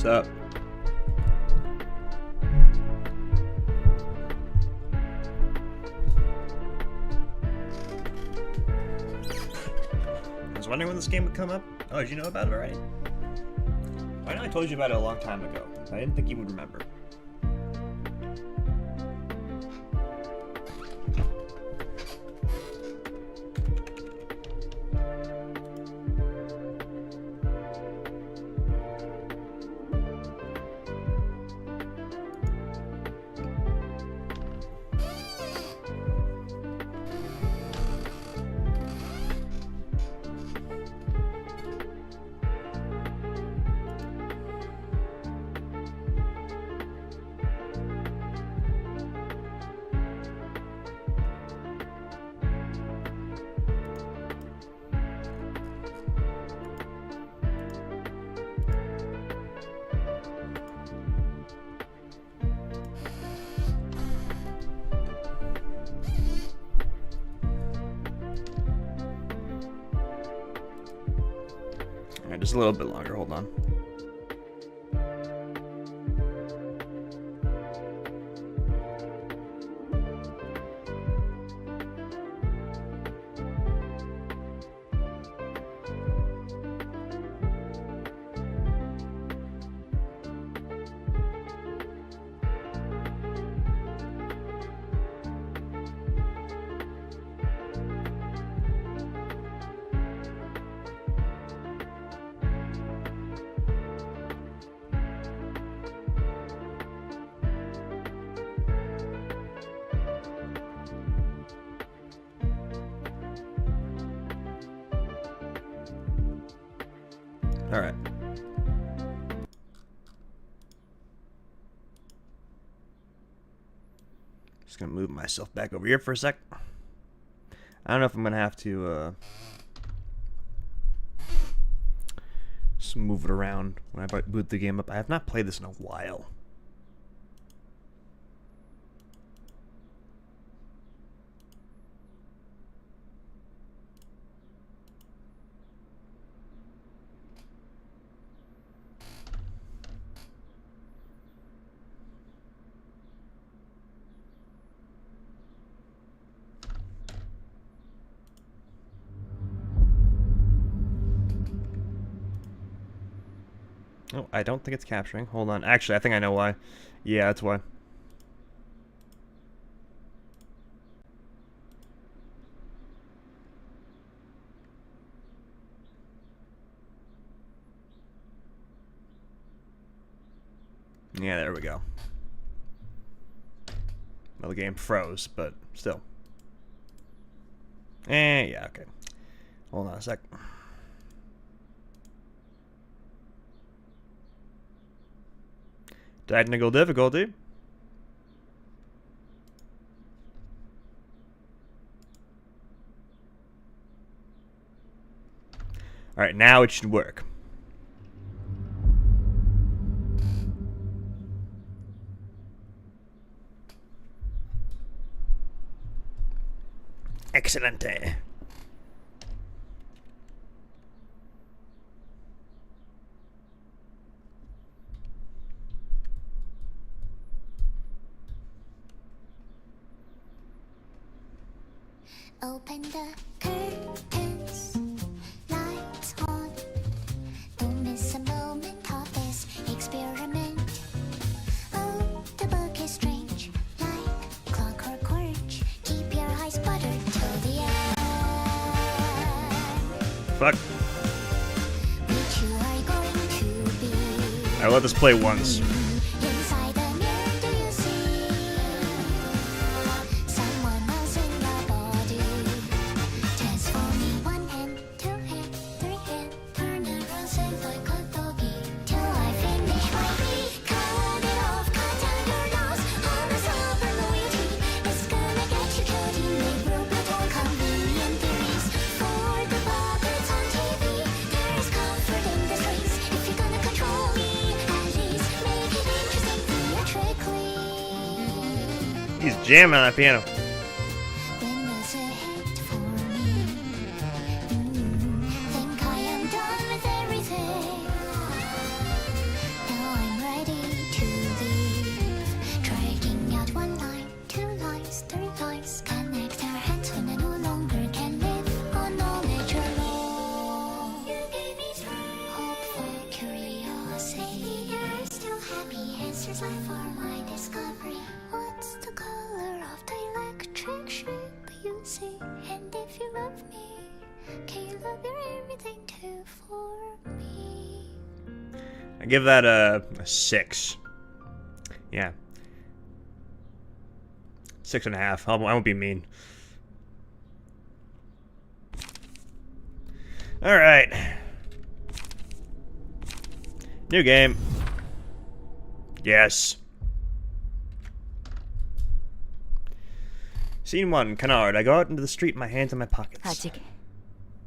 What's up? I was wondering when this game would come up. Oh, did you know about it already? I know I told you about it a long time ago. I didn't think you would remember. Alright, just a little bit longer, hold on. Alright. Just gonna move myself back over here for a sec. I don't know if I'm gonna have to just move it around when I boot the game up. I have not played this in a while. Oh, I don't think it's capturing. Hold on. Actually, I think I know why. Yeah, that's why. Yeah, there we go. Well, the game froze, but still. Yeah, okay. Hold on a sec. Technical difficulty. Alright, now it should work. Excelente. Open the curtains, lights on. Don't miss a moment of this experiment. Oh, the book is strange, like clockwork orange. Keep your eyes buttered till the end. Fuck. Which you are going to be. I let this play once. Inside the mirror, do you see someone else in the body? Transform me 1 hand, 2 hand, 3 hand. Turn around, say like a doggy. Till I finish my beat. Cut it off, cut out your nose. On a silver loyalty. It's gonna get you killed. You make brutal, convenient theories. For the puppets on TV, there's comfort in the streets. If you're gonna control me, at least make it interesting theatrically. He's jamming on that piano. Then there's a hit for me. Think I am done with everything. Now is left for my discovery. What's the color of the electric sheep you see? And if you love me, can you love your everything too for me? I give that a 6. Yeah. 6.5. I won't be mean. Alright. New game. Yes. Scene 1, Canard. I go out into the street, my hands in my pockets. 아직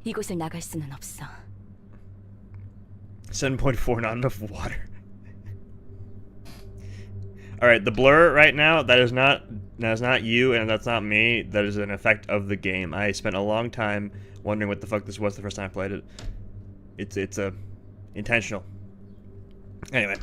이곳을 나갈 수는 없어. 7.4, not enough water. Alright, the blur right now, that is not you and that's not me. That is an effect of the game. I spent a long time wondering what the fuck this was the first time I played it. It's intentional. Anyway.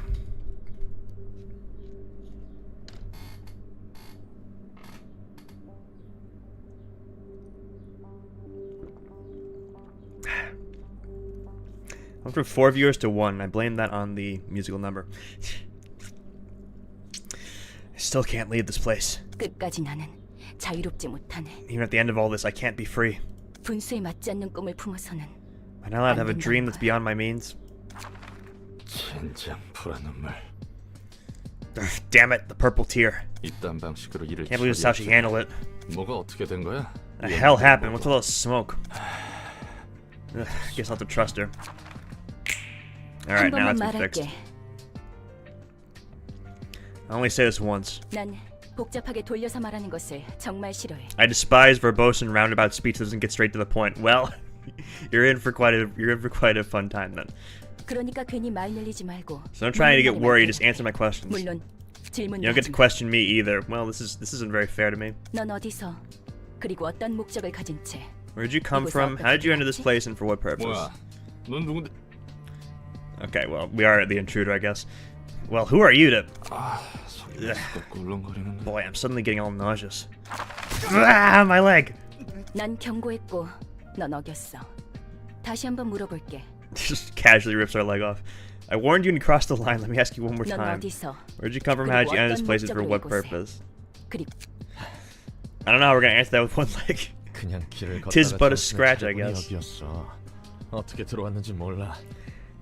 I'm from 4 viewers to 1. I blame that on the musical number. I still can't leave this place. 끝까지 나는 자유롭지 못하네. Even at the end of all this, I can't be free. 분수에 맞지 않는 꿈을 품어서는 Am I not allowed to have a dream that's beyond my means? 젠장 불안 눈물. Ugh, damn it, the purple tear. 이딴 방식으로 일을 Can't believe this is how she handled it. 뭐가 어떻게 된 거야? The hell happened? What's all this smoke? Ugh, guess I'll have to trust her. Alright, 한 now 번만 it's been fixed. 말할게. I only say this once. 난 복잡하게 돌려서 말하는 것을 정말 싫어해. I despise verbose and roundabout speech that doesn't get straight to the point. Well, you're in for quite a fun time then. 그러니까 괜히 말 늘리지 말고. So don't try to get worried, just answer my questions. 물론 질문도 You don't get to 하지 마. question me either. Well, this isn't very fair to me. 넌 어디서 그리고 어떤 목적을 가진 채 Where did you come from? How did you enter this place and for what purpose? 뭐야? 넌 누군데? Okay, well, we are the intruder, I guess. Well, who are you to... 소리가 시끄럽고 울렁거리는데. Boy, I'm suddenly getting all nauseous. Ah, my leg! 난 경고했고 넌 어겼어. 다시 한번 물어볼게. Just casually rips our leg off. I warned you and you crossed the line. Let me ask you one more 넌 time. 어디서 Where'd you come from? How did you enter this place and for what purpose? 그리고 I don't know how we're gonna answer that with one leg. 그냥 길을 걷다가 Tis but a 정신을 scratch, I 차려보니 guess. 여기였어. 어떻게 들어왔는지 몰라.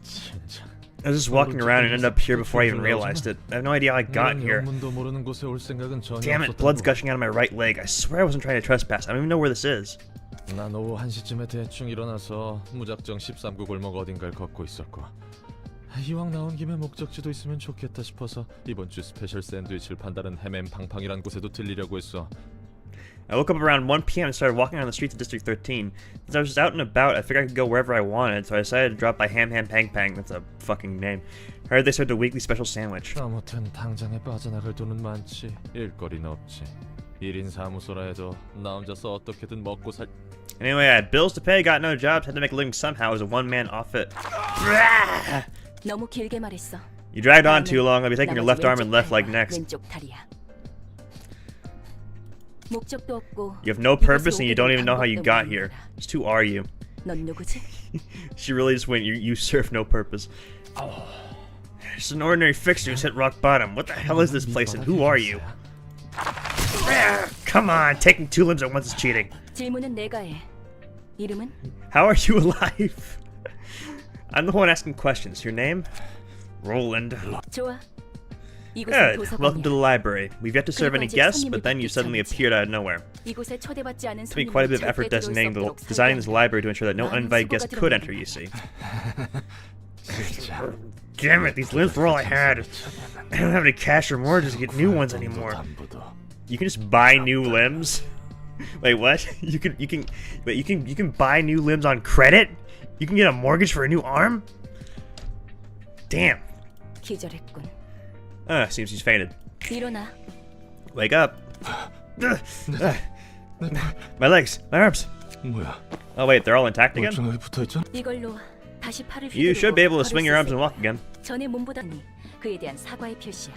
젠장. I was just walking around and ended up here before I even realized it. I have no idea how I got here. 영문도 모르는 곳에 올 생각은 전혀 Damn it, 없었다고. blood's gushing out of my right leg. I swear I wasn't trying to trespass. I don't even know where this is. 난 오후 1시쯤에 대충 일어나서 무작정 13구 골목 어딘가를 걷고 있었고 이왕 나온 김에 목적지도 있으면 좋겠다 싶어서 이번 주 스페셜 샌드위치를 판다는 햄앤팡팡이란 곳에도 들리려고 했어. I woke up around 1 p.m. and started walking around the streets of District 13. Since I was just out and about, I figured I could go wherever I wanted, so I decided to drop by Ham Ham Pang Pang. That's a fucking name. I heard they served a weekly special sandwich. 아무튼 당장에 빠져나갈 돈은 많지. 일거리는 없지. 1인 사무소라 해도 나 혼자서 어떻게든 먹고 살... Anyway, I had bills to pay, got no jobs, had to make a living somehow as a one-man outfit. 너무 길게 말했어. You dragged on too long. I'll be taking your left arm and left leg next. 왼쪽 다리야. 목적도 없고. You have no purpose and you don't even know how you got here. Just who are you? 넌 누구지? She really just went, you serve no purpose. Just an ordinary fixer who's hit rock bottom. What the hell is this place and who are you? Come on, taking 2 limbs at once is cheating. 질문은 내가 해. 이름은? How are you alive? I'm the one asking questions. Your name? Roland. 좋아. 이곳은 Good. Welcome to the 도서관이야. library. We've yet to serve any guests, but then you suddenly appeared out of nowhere. 이곳에 초대받지 않은 It took me quite a bit of 손님은 effort 절대 들어올 수 designing 없도록 this library to ensure that no 많은 uninvited guests 수고가 could 들어간 enter, you see. 진짜. Damn it, these limbs were all I had. I don't have any cash or mortgages to get new ones anymore. You can just buy new limbs? Wait, what? You can buy new limbs on credit? You can get a mortgage for a new arm? Damn. 기절했군. Seems he's fainted. 일어나. Wake up. My legs, my arms. 뭐야? Oh wait, they're all intact again? 멀쩡하게 붙어있잖아? 이걸로 다시 팔을 You should be able to 휘두르고 swing your arms and walk again. 전에 몸보다니 그에 대한 사과의 표시야.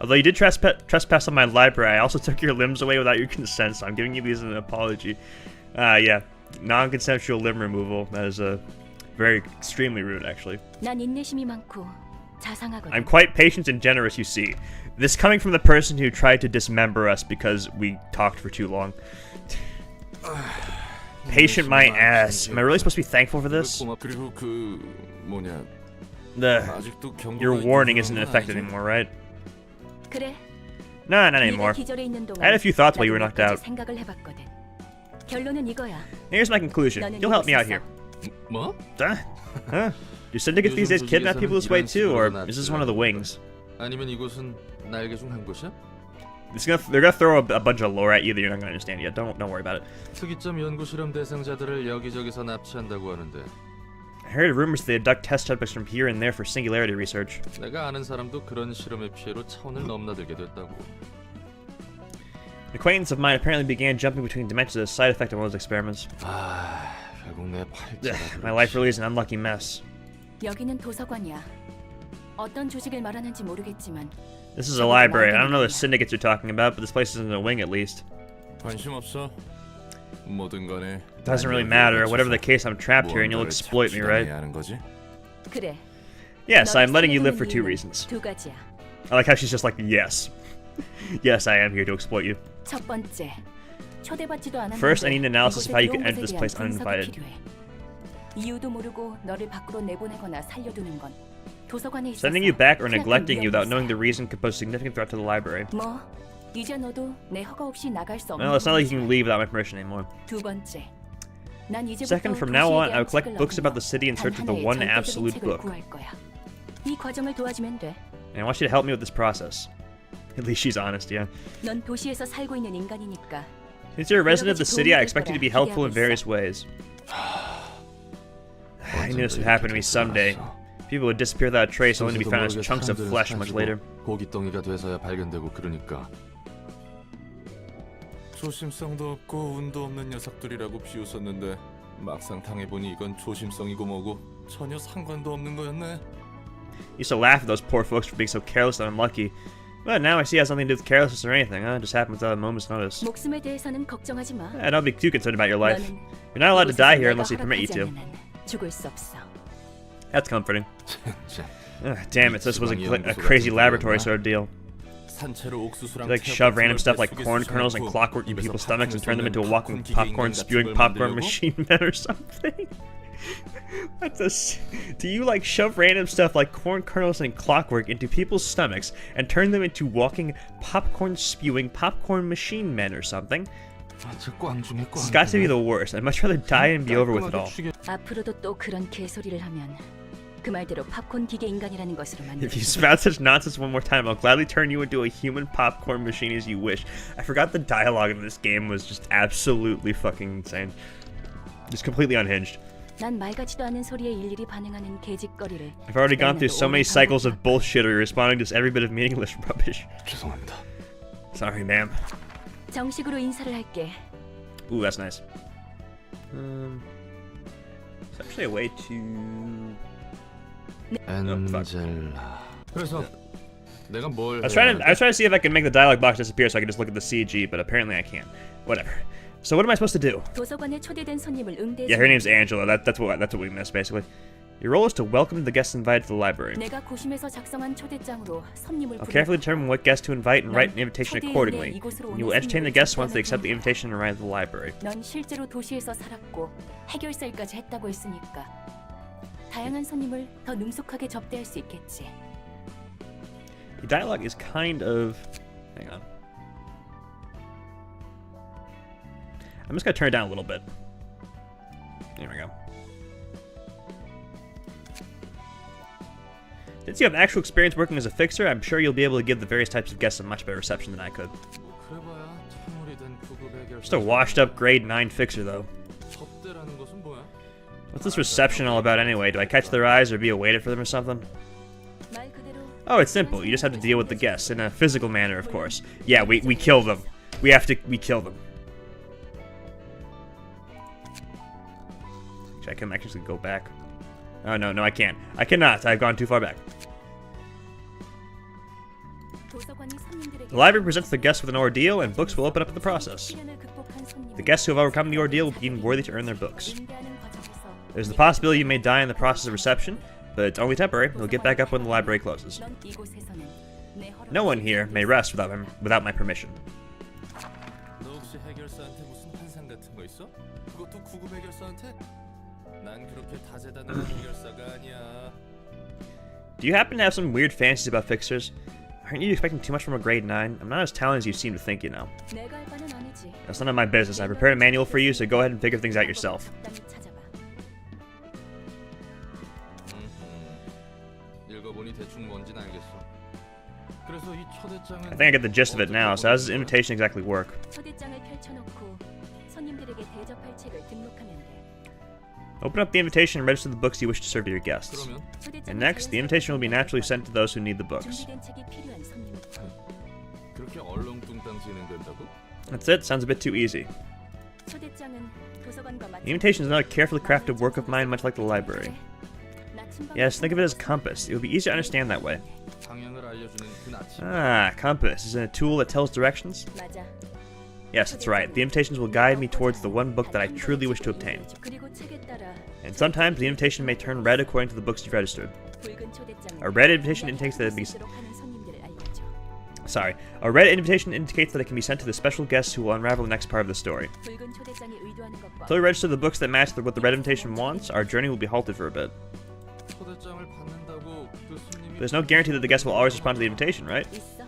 Although you did trespass on my library, I also took your limbs away without your consent, so I'm giving you these as an apology. Yeah, non-consensual limb removal. That is very extremely rude, actually. 난 인내심이 많고 자상하거든. I'm quite patient and generous, you see. This coming from the person who tried to dismember us because we talked for too long. Patient my ass. Am I really supposed to be thankful for this? 그리고 그 뭐냐 아직도 Your 경고가 warning 있는 isn't in 건 effect 아니지? anymore, right? 그래. No, not 네가 anymore. 기절해 있는 동안 I had a few thoughts while you were 나도 knocked out. 생각을 해봤거든. 결론은 이거야. Here's my conclusion. 너는 You'll help me out 이길 수 here. 있어. 뭐? Huh? Do syndicates these days kidnap people this way too, or is this one of the wings? 아니면 이곳은 날개 중 한 곳이야? They're gonna throw a bunch of lore at you that you're not gonna understand yet. Don't worry about it. 특이점 연구 실험 대상자들을 여기저기서 납치한다고 하는데 I heard rumors they abduct test subjects from here and there for singularity research. 내가 아는 사람도 그런 실험의 피해로 차원을 넘나들게 됐다고. An acquaintance of mine apparently began jumping between dimensions as a side effect of one of those experiments. 아, 결국 내 팔자가. My life really is an unlucky mess. 여기는 도서관이야. 어떤 조직을 말하는지 모르겠지만 This is a library. I don't know the syndicates you're talking about, but this place isn't a wing at least. 관심 없어. 뭐든 간에. Doesn't really matter. Whatever the case, I'm trapped here and you'll exploit me, right? 하는 거지? 그래. Yes, I'm 너를 letting you live for 살려두는 two 이유는 reasons. 두 가지야. I like how she's just like, yes. Yes, I am here to exploit you. 첫 번째, 초대받지도 않았는데 First, I need an analysis of how you 이곳에 could enter this 들어온 place 것에 대한 분석이 uninvited. 필요해. 이유도 모르고 너를 밖으로 내보내거나 살려두는 건 도서관에 있어서 Sending you back or 희한한 neglecting you without knowing 위험이 the reason could pose significant threat to the library. 있어. 뭐 이제 너도 내 허가 없이 나갈 수 없는 Well, it's not like you can 거지만. leave without my permission anymore. 두 번째, 난 이제부터 Second, from now on, 도시에 I will 대한 collect 책을 books 얻으며 about the city in search of the 단 one 하나의 absolute 절대적인 책을 book. 구할 거야. 이 과정을 도와주면 돼. And I want you to help me with this process. At least she's honest, yeah. 넌 도시에서 살고 있는 인간이니까. Since you're a resident of the city, I expect you to be helpful in various ways. I knew this would happen to me someday. People would disappear without a trace, only to be found as chunks of flesh much later. 고깃덩이가 돼서야 발견되고 그러니까. 조심성도 없고 운도 없는 녀석들이라고 비웃었는데 막상 당해보니 이건 조심성이고 뭐고 전혀 상관도 없는 거였네. Used to laugh at those poor folks for being so careless and unlucky. But now I see it has nothing to do with carelessness or anything, huh? It just happened without a moment's notice. 목숨에 대해서는 걱정하지 마. Don't be too concerned about your life. 너는 You're not allowed to die 이곳에서 here 내가 unless they permit you 허락하지 to. 않는 한 죽을 수 없어. That's comforting. 진짜. Damn it, so this was a crazy laboratory sort of deal. 산채로 옥수수랑 You like shove random stuff like corn kernels and clockwork in people's stomachs and turn them into a walking popcorn spewing popcorn machine man or something? Do you like shove random stuff like corn kernels and clockwork into people's stomachs and turn them into walking popcorn spewing popcorn machine men or something? It's got to be the worst. I'd much rather die and be over with it all. 앞으로도 또 그런 개소리를 하면 그 말대로 팝콘 기계 인간이라는 것으로 만들. If you spout such nonsense one more time, I'll gladly turn you into a human popcorn machine as you wish. I forgot the dialogue in this game was just absolutely fucking insane. Just completely unhinged. 난 말 같지도 않은 소리에 일일이 반응하는 개짓거리를. I've already gone through so many cycles of bullshittery responding to every bit of meaningless rubbish. 죄송합니다. Sorry, ma'am. 정식으로 인사를 할게. Ooh, that's nice. It's actually a way to... 엔젤라. 그래서 내가 뭘 I was trying to see if I could make the dialogue box disappear so I could just look at the CG, but apparently I can't. Whatever. So what am I supposed to do? 도서관에 초대된 손님을 응대해. Yeah, her name's Angela. That's what we missed basically. Your role is to welcome the guests invited to the library. 내가 고심해서 작성한 초대장으로 손님을 I'll carefully determine what guests to invite and write an invitation 초대인의 accordingly. 이곳으로 You will 오는 entertain the 손님을 guests once they 접대하는 accept the 손님. invitation and arrive at the library. 넌 실제로 도시에서 살았고 해결사일까지 했다고 했으니까 다양한 손님을 더 능숙하게 접대할 수 있겠지. The dialogue is kind of... Hang on. I'm just gonna turn it down a little bit. There we go. Since you have actual experience working as a fixer, I'm sure you'll be able to give the various types of guests a much better reception than I could. Just a washed up grade 9 fixer though. 접대라는 것은 뭐야? What's this reception all about anyway? Do I catch their eyes or be a waiter for them or something? 말 그대로 Oh, it's simple. You just have to deal with the guests in a physical manner, of course. Yeah, we kill them. We kill them. Actually, I can actually go back. Oh, no, I can't. I cannot. I've gone too far back. 도서관이 손님들에게 The library presents the guests with an ordeal, and books will open up in the process. 시련을 극복한 손님을 The guests who have overcome the ordeal will be deemed worthy to earn their books. 응대하는 과정에서 There's the possibility you may die in the process of reception. but it's only temporary. He'll get back up when the library closes. 넌 이곳에서는 내 허락 No one here may rest without my permission. 너 혹시 해결사한테 무슨 환상 같은 거 있어? 그것도 구급 해결사한테? 난 그렇게 다재다능한 해결사가 아니야. Do you happen to have some weird fancies about fixers? Aren't you expecting too much from a grade 9? I'm not as talented as you seem to think, you know. 내가 할 바는 아니지. That's none of my business. I prepared a manual for you, so go ahead and figure things out yourself. 찾아봐. 읽어보니 대충 뭔진 알겠어. 그래서 이 초대장은 I think I get the gist of it now, so how does this invitation exactly work? 초대장을 펼쳐놓고 손님들에게 대접할 책을 등록하면 돼. Open up the invitation and register the books you wish to serve to your guests. 그러면 And next, the invitation will be naturally sent to those who need the books. 준비된 책이 필요한 손님은 그렇게 얼렁뚱땅 진행된다고? That's it. Sounds a bit too easy. 초대장은 도서관과 The invitation is not a carefully crafted work of mine, much like the library. Yes, think of it as a compass. It would be easy to understand that way. 방향을 알려주는 그 나침. Ah, compass. Is it a tool that tells directions? 맞아. Yes, that's right. The invitations will guide me towards the one book that I truly wish to obtain. 그리고 책에 따라 And sometimes the invitation may turn red according to the books you've registered. 붉은 초대장은 A red invitation indicates that it be... 쓰도록 하는 손님들을 알려줘. Sorry. A red invitation indicates that it can be sent to the special guests who will unravel the next part of the story. 붉은 초대장이 의도하는 것과 Until we register the books that match what the red invitation wants, our journey will be halted for a bit. 초대장을 받는다고 그 손님이 There's no guarantee that the guests will always respond to the invitation, right? 있어.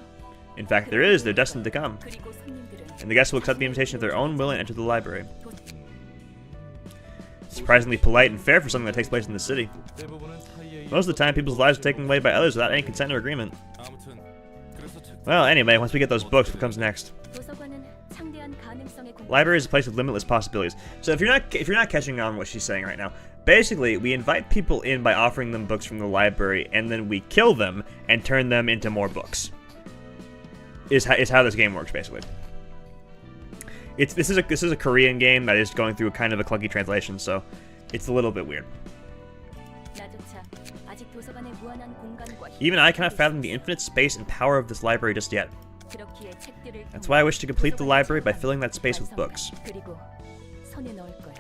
In fact, there is. They're destined to come. 그리고 손님들은 And the guests will accept the invitation of their own will and enter the library. Surprisingly polite and fair for something that takes place in the city. 대부분은 타이에 Most of the time, people's lives are taken away by others without any consent or agreement. 아무튼 그래서 책 Well, anyway, once we get those books, what comes next? 도서관은 창대한 가능성의 공간. Library is a place of limitless possibilities. So if you're not catching on what she's saying right now, basically we invite people in by offering them books from the library, and then we kill them and turn them into more books. Is how this game works basically. This is a Korean game that is going through kind of a clunky translation, so it's a little bit weird. 나조차 아직 도서관의 무한한 공간과 Even I cannot fathom the infinite space and power of this library just yet. 그렇기에 책들을 That's why I wish to complete the library by filling that space with books. 그리고 손에 넣을 거야.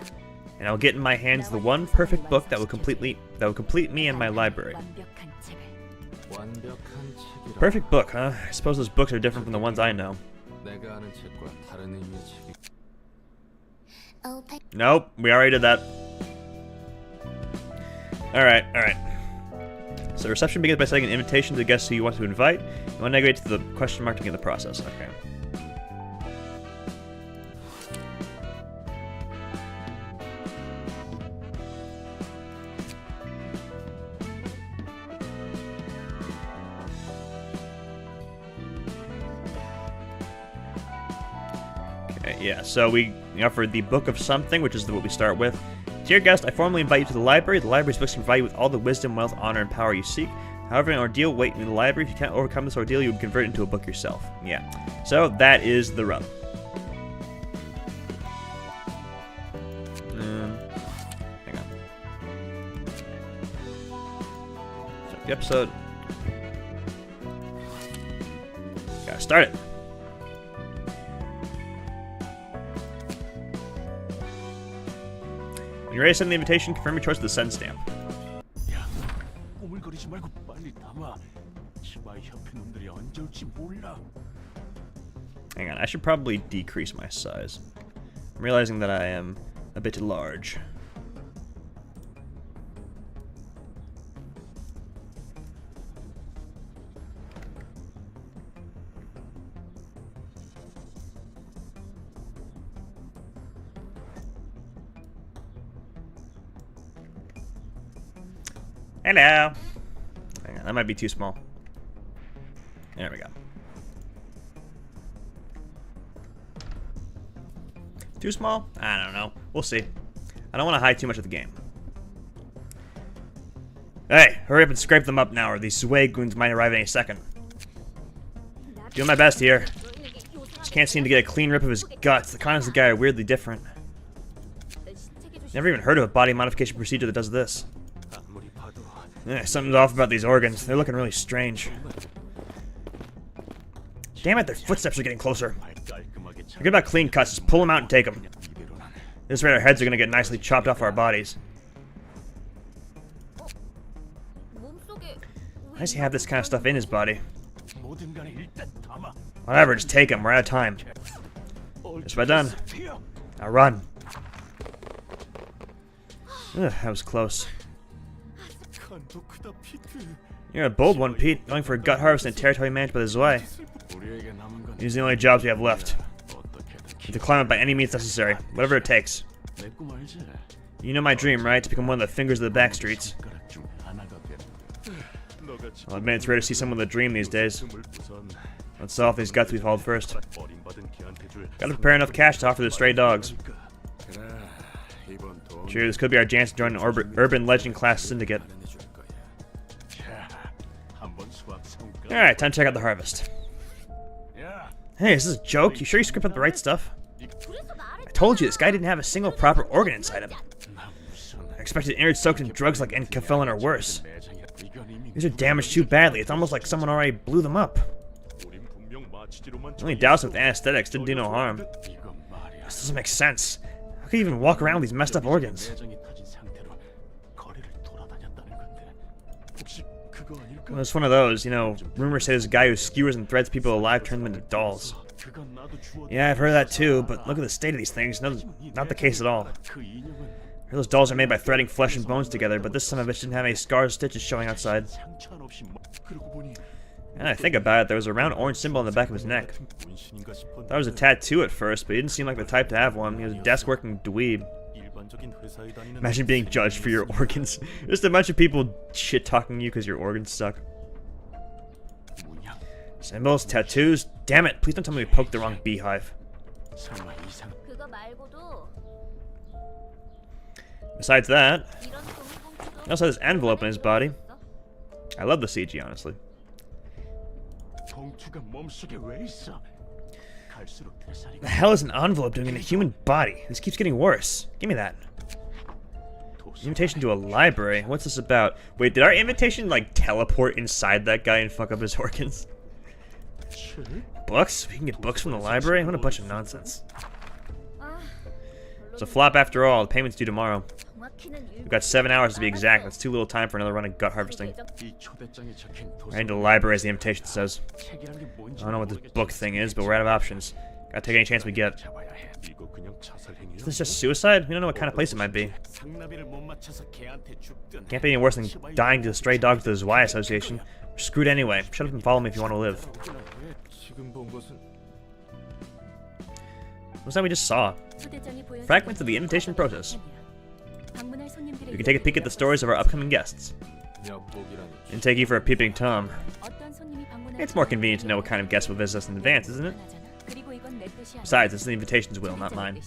And I'll get in my hands the one perfect book that will complete me and my library. 완벽한 책을. 완벽한 책이라. Perfect book, huh? I suppose those books are different from the ones I know. 내가 아는 책과 다른 의미의 책이. Nope, we already did that. Alright. So reception begins by sending an invitation to the guests who you want to invite. You want to navigate to the question mark to begin the process. Okay. Okay, yeah, so we offer the Book of Something, which is what we start with. Dear guest, I formally invite you to the library. The library's books can provide you with all the wisdom, wealth, honor, and power you seek. However, an ordeal waiting in the library. If you can't overcome this ordeal, you would convert it into a book yourself. Yeah. So that is the rub. Hang on. Start the episode. Gotta start it. When you're ready to send the invitation, confirm your choice with the send stamp. 야, 오물거리지 말고 빨리 담아. 치마 협회 놈들이 언제 올지 몰라. Hang on, I should probably decrease my size. I'm realizing that I am a bit large. Hello! Hang on, that might be too small. There we go. Too small? I don't know. We'll see. I don't want to hide too much of the game. Hey, hurry up and scrape them up now, or these swag goons might arrive any second. Doing my best here. Just can't seem to get a clean rip of his guts. The contents of the guy are weirdly different. Never even heard of a body modification procedure that does this. 아무리 봐도 Something's off about these organs. They're looking really strange. Damn it, their footsteps are getting closer. 깔끔하게 Forget about clean cuts, just pull them out and take them. 이대로는 This rate our heads are gonna get nicely chopped off our bodies. Why does he have this kind of stuff in his body? 뭐든 간에 일단 담아. Whatever, just take him. We're out of time. Just about done. Now run. Ugh, that was close. 간도 크다 피트. You're a bold one, Pete. Going for a gut harvest in a territory managed by the Zwei. 우리에게 남은 건 These are the only jobs we have left. 어떻게든 To climb it by any means necessary. Whatever it takes. 내꿈 알지? You know my dream, right? To become one of the fingers of the back streets. 손가락 중 하나가 되는 너가 I'll admit it's rare to see someone with a dream these days. 우선 Let's solve these guts we've hauled first. 버림받은 개한테 줄 Gotta prepare enough cash to offer the stray dogs. 그래 이번 돈 Sure, this could be our chance to join an urban legend class syndicate. 마련해줄 거야. 자, 한번 수확 성과. Alright, time to check out the harvest. 야, Hey, is this a joke? You sure you scripted up the right stuff? I told you, this guy didn't have a single proper organ inside him. 나 무슨 I expected innards soaked in drugs like enkephalin or worse. 매장이야. 이건 이미 These are damaged too badly, it's almost like someone already blew them up. 우린 분명 마취제로만 Only doused with anesthetics didn't do no harm. 이건 말이야. This doesn't make sense. How can you even walk around with these messed up organs? 매장이 터진 상태로 거리를 돌아다녔다는 건데. 혹시 그거 아닐까? Well, it's one of those, you know, rumors say there's a guy who skewers and threads people alive, turns them into dolls. 그건 나도 주워. Yeah, I've heard that too, but look at the state of these things. No, not the case at all. 그 인형은 I heard those dolls are made by threading flesh and bones together, but this son of a bitch didn't have any scars or stitches showing outside. 상처 없이 그러고 보니 And I think about it, there was a round orange symbol on the back of his neck. 문신인가 싶었는데 That was a tattoo at first, but he didn't seem like the type to have one. He was a desk-working dweeb. 일반적인 회사에 다니는 Imagine being judged for your organs. Just a bunch of people shit-talking you because your organs suck. 문양 Symbols, tattoos. Damn it! Please don't tell me we poked the wrong beehive. 설마 이상 그거 말고도 Besides that, 이런 종이 he also has this envelope in his body. I love the CG, honestly. 봉투가 몸속에 왜 있어? 갈수록 대사리가 The hell is an envelope doing in a human body? This keeps getting worse. Give me that. Invitation to a library. What's this about? Wait, did our invitation like teleport inside that guy and fuck up his organs? Books? We can get books from the library? What a bunch of nonsense. It's a flop after all. The payment's due tomorrow. We've got 7 hours to be exact. That's too little time for another run of gut harvesting. 이 초대장에 적힌 Right into the library, as the invitation says. 책이란 게 뭔지 I don't know what this book thing is, but we're out of options. Gotta take any chance we get. 잡아야 해. 이거 그냥 자살 행위야. Is this just suicide? We don't know what kind of place it might be. 상나비를 못 맞춰서 개한테 죽든. Can't be any worse than dying to the stray dogs to the Zwei Association. We're screwed anyway. Shut up and follow me if you want to live. 지금 본 것은 What's that we just saw? Fragments of the invitation process. You can take a peek at the stories of our upcoming guests. 약복이라니. And take you for a peeping Tom. It's more convenient to know what kind of guests will visit us in advance, isn't it? Besides, it's the invitation's will, not mine.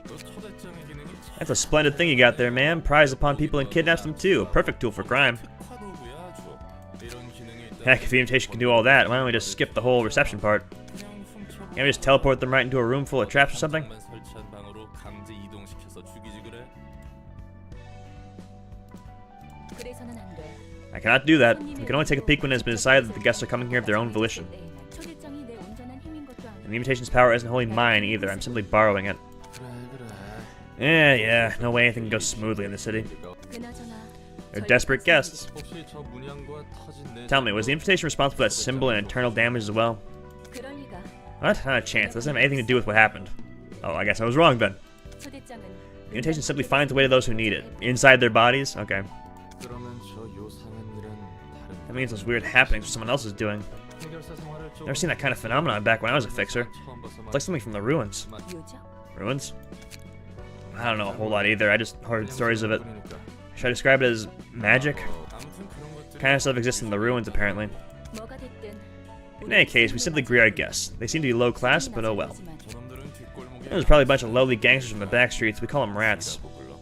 너 초대장의 기능이 That's a splendid thing you got there, man. Prize upon people and kidnaps them too. A perfect tool for crime. 특화도구야, 저. 이런 기능이 있다. Heck, if the invitation can do all that, why don't we just skip the whole reception part? 그냥 훔쳐. Can't we just teleport them right into a room full of traps or something? 만 설치한 방으로 강제 이동시켜서 죽이지 그래. I cannot do that. We can only take a peek when it has been decided that the guests are coming here of their own volition. And the invitation's power isn't wholly mine either. I'm simply borrowing it. Yeah, no way anything can go smoothly in the city. They're desperate guests. 혹시 저 문양과 터진 내 Tell me, was the invitation responsible for that symbol and internal damage as well? What? Not a chance. It doesn't have anything to do with what happened. Oh, I guess I was wrong then. The invitation simply finds a way to those who need it. Inside their bodies? Okay. 그러면 저 요상한 일은 다른 That means those weird happenings someone else is doing. 해결사 생활을 좀 Never seen that kind of phenomenon back when I was a fixer. 처음 봐서 It's like something from the ruins. Ruins? I don't know a whole lot either. I just heard stories of it. Should I describe it as magic? 아무튼 그런 것들이 Kind of stuff exists in the ruins, apparently. In any case, we simply greet our guests. They seem to be low class, but oh well. 저놈들은 뒷골목에 There's probably a bunch of lowly gangsters from the back streets. We call them rats. 불러.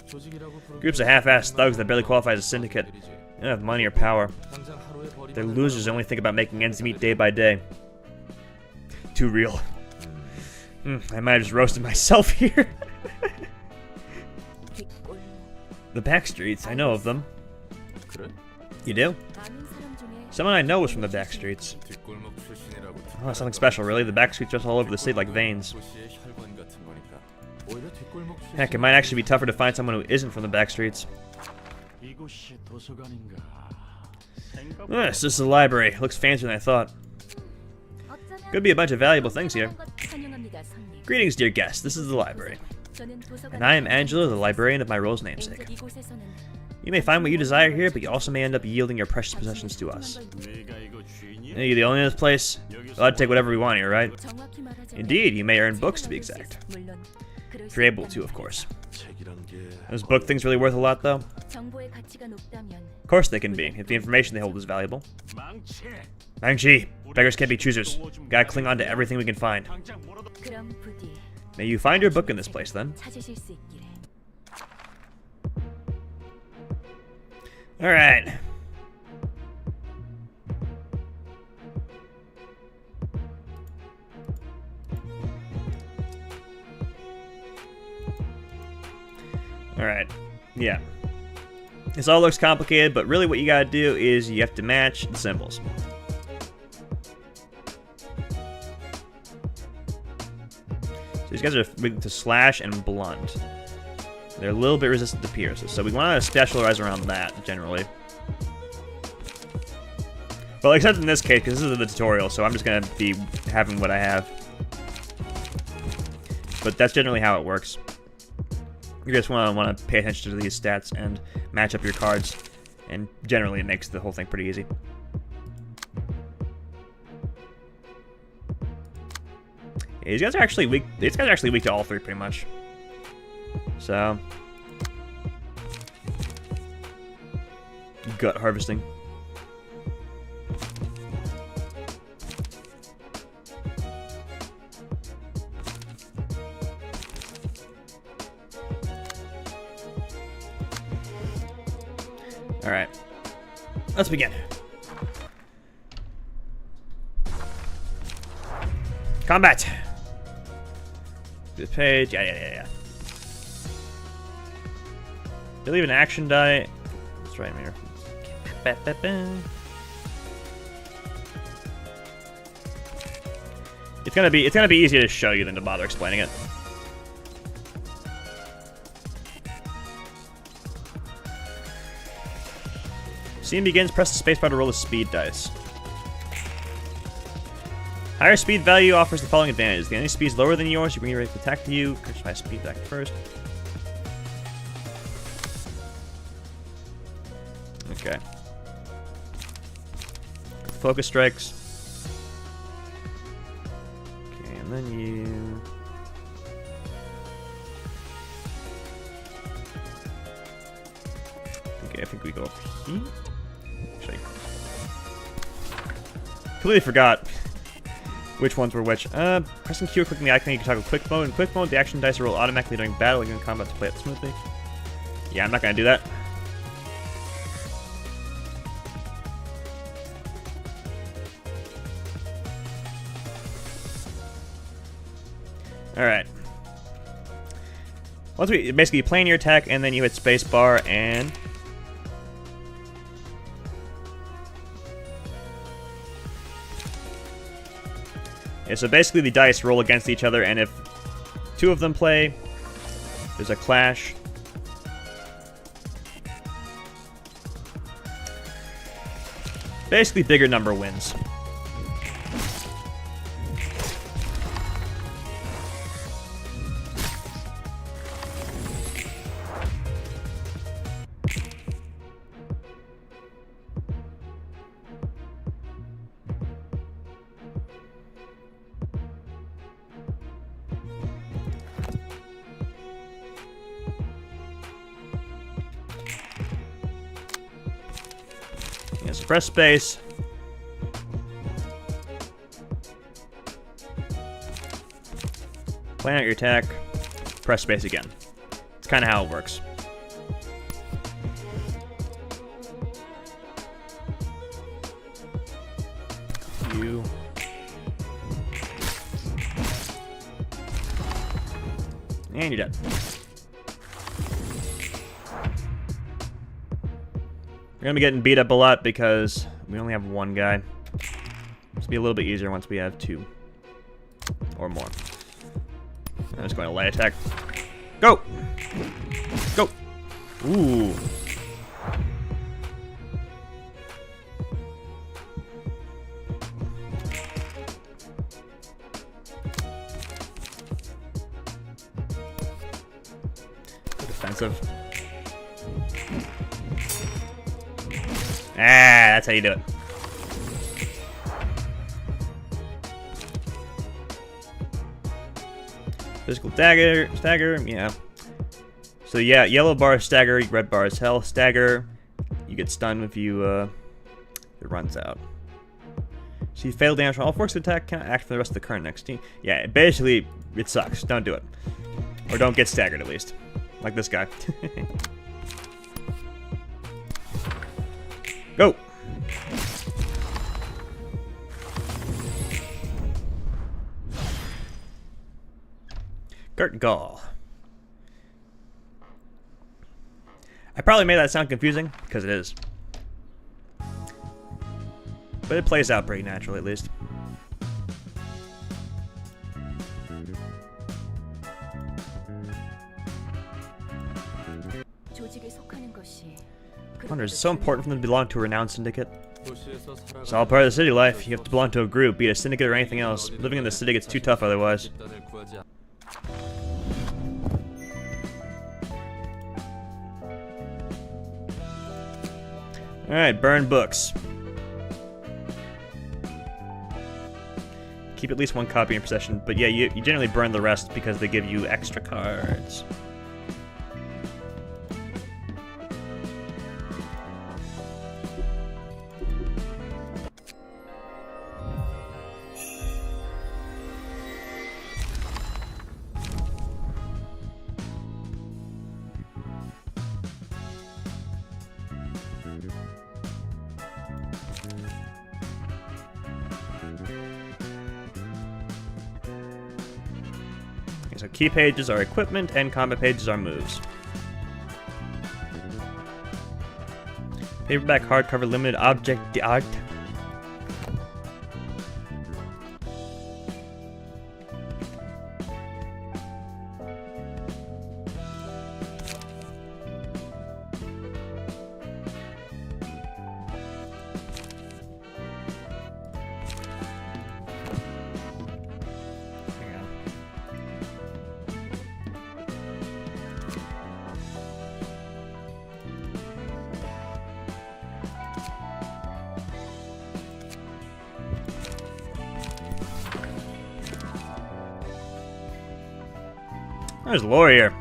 조직이라고 부르는 Groups of half-assed thugs that barely qualify as a syndicate. They don't have money or power. 당장 하루에 버리면 They're losers who only think about making ends meet day by day. Too real. I might have just roasted myself here. The back streets, I know of them. 그래? You do? Someone I know was from the back streets. 뒷골목 출신이라고 Oh, something special, really. The back streets just all over the city like veins. 도시의 혈관 같은 거니까. 오히려 뒷골목 출신 Heck, it might actually be tougher to find someone who isn't from the back streets. 이곳이 도서관인가? This is the library. Looks fancier than I thought. Could be a bunch of valuable things here. 환영합니다, 손님. Greetings, dear guests. This is the library. 저는 도서관 And I am Angela, the librarian of my role's namesake. 왠지 이곳에서는 You may find what you desire here, but you also may end up yielding your precious possessions to us. Are you the only in this place? We'll have to take whatever we want here, right? 정확히 말하자면 Indeed, you may earn books to be exact. 물론 그럴 If 수 you're able to, 있다면 of course. 책이란 게 Those book things really worth a lot, though? 정보의 가치가 높다면 Of course they can be, if the information they hold is valuable. 망치. Mangchi, beggars can't be choosers. Gotta cling on to everything we can find. 당장 뭐라도 그럼 부디 May you find your book in this place, then. 찾으실 수 있기를. Alright. Alright. Yeah. This all looks complicated, but really what you gotta do is you have to match the symbols. So these guys are weak to slash and blunt. They're a little bit resistant to pierces, so we want to specialize around that, generally. Well, except in this case, because this is the tutorial, so I'm just going to be having what I have. But that's generally how it works. You just want to pay attention to these stats and match up your cards, and generally it makes the whole thing pretty easy. Yeah, these guys are actually weak. These guys are actually weak to all three, pretty much. So, gut harvesting. All right, let's begin. Combat. This page. Yeah. They leave an action die. That's right here. It's gonna be easier to show you than to bother explaining it. Scene begins. Press the spacebar to roll the speed dice. Higher speed value offers the following advantages. The enemy speed is lower than yours. You bring your rate of attack to you. Increase my speed back first. Okay. Focus strikes. Okay, and then you. Okay, I think we go up here. Actually, completely forgot which ones were which. Pressing Q or clicking the icon, you can toggle quick mode. In quick mode, the action dice roll automatically during battle, and in combat to play it smoothly. Yeah, I'm not gonna do that. Alright. Once we basically plan your attack and then you hit spacebar and yeah, so basically the dice roll against each other, and if two of them play, there's a clash. Basically bigger number wins. Yes, press space. Plan out your attack. Press space again. It's kind of how it works. You. And you're dead. We're gonna be getting beat up a lot because we only have one guy. It's be a little bit easier once we have two or more. I'm just going to light attack. Go! Go! Ooh. defensive. Ah, that's how you do it. Physical dagger, stagger, yeah. So yeah, yellow bar is stagger, red bar is health. Stagger, you get stunned if you it runs out. So you fail damage from all forks of attack, cannot act for the rest of the current next team. Yeah, basically it sucks. Don't do it. Or don't get staggered at least. Like this guy. Go! Gert Gall. I probably made that sound confusing, because it is. But it plays out pretty naturally, at least. 조직에 속하는 것이 Wonder, is it so important for them to belong to a renowned syndicate? 도시에서 살아가는 It's all part of the city life. You have to belong to a group, be it a syndicate or anything else. Living in the city gets too tough otherwise. 집단을 구하지 않- Alright, burn books. Keep at least one copy in possession, but yeah, you generally burn the rest because they give you extra cards. Okay, so key pages are equipment and combat pages are moves. Paperback hardcover limited object art. Hang on. There's lore here.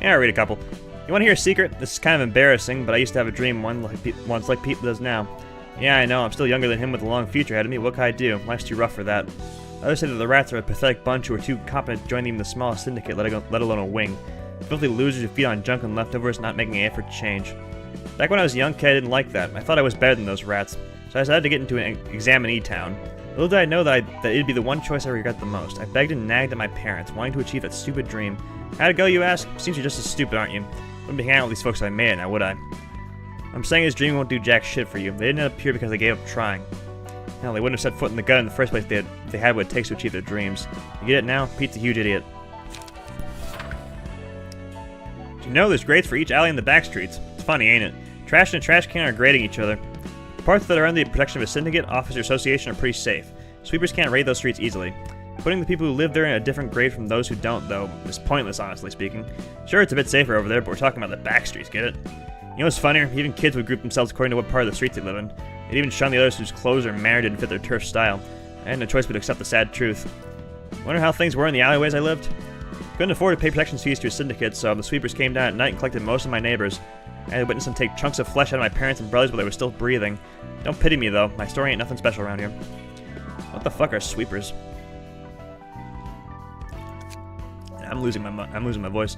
Yeah, I'll read a couple. You want to hear a secret? This is kind of embarrassing, but I used to have a dream once like Pete does now. Yeah, I know, I'm still younger than him with a long future ahead of me. What can I do? Life's too rough for that. Others say that the rats are a pathetic bunch who are too competent to join even the smallest syndicate, let alone a wing. Filthy losers who feed on junk and leftovers, not making an effort to change. Back when I was a young kid, I didn't like that. I thought I was better than those rats, so I decided to get into an examinee town. Little did I know that it'd be the one choice I regret the most. I begged and nagged at my parents, wanting to achieve that stupid dream. How'd it go, you ask? Seems you're just as stupid, aren't you? Wouldn't be hanging out with these folks if I made it, now would I? I'm saying this dream won't do jack shit for you. They didn't end up here because they gave up trying. Hell, they wouldn't have set foot in the gun in the first place if they had what it takes to achieve their dreams. You get it now? Pete's a huge idiot. Do you know there's grates for each alley in the back streets? It's funny, ain't it? Trash and a trash can are grading each other. The parts that are under the protection of a syndicate, office, or association are pretty safe. Sweepers can't raid those streets easily. Putting the people who live there in a different grade from those who don't, though, is pointless, honestly speaking. Sure, it's a bit safer over there, but we're talking about the back streets, get it? You know what's funnier? Even kids would group themselves according to what part of the streets they live in. They'd even shun the others whose clothes or manner didn't fit their turf style. I had no choice but to accept the sad truth. Wonder how things were in the alleyways I lived? Couldn't afford to pay protection fees to a syndicate, so the sweepers came down at night and collected most of my neighbors. I had to witness them take chunks of flesh out of my parents and brothers while they were still breathing. Don't pity me, though. My story ain't nothing special around here. What the fuck are sweepers? I'm losing my voice.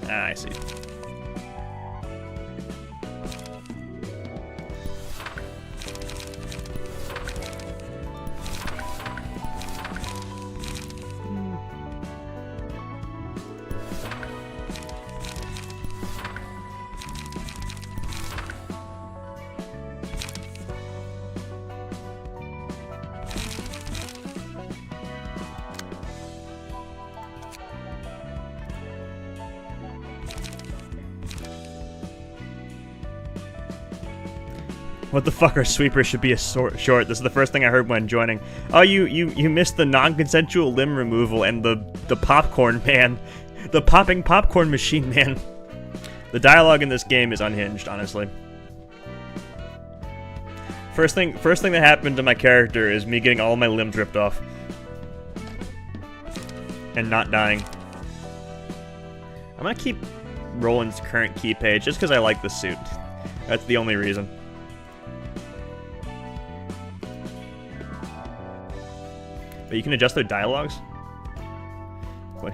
Ah, I see. What the fuck are sweepers should be a short? This is the first thing I heard when joining. Oh, you missed the non-consensual limb removal and the popcorn man. The popping popcorn machine man. The dialogue in this game is unhinged, honestly. First thing that happened to my character is me getting all my limbs ripped off. And not dying. I'm gonna keep Roland's current key page just because I like the suit. That's the only reason. But you can adjust their dialogues? Wait.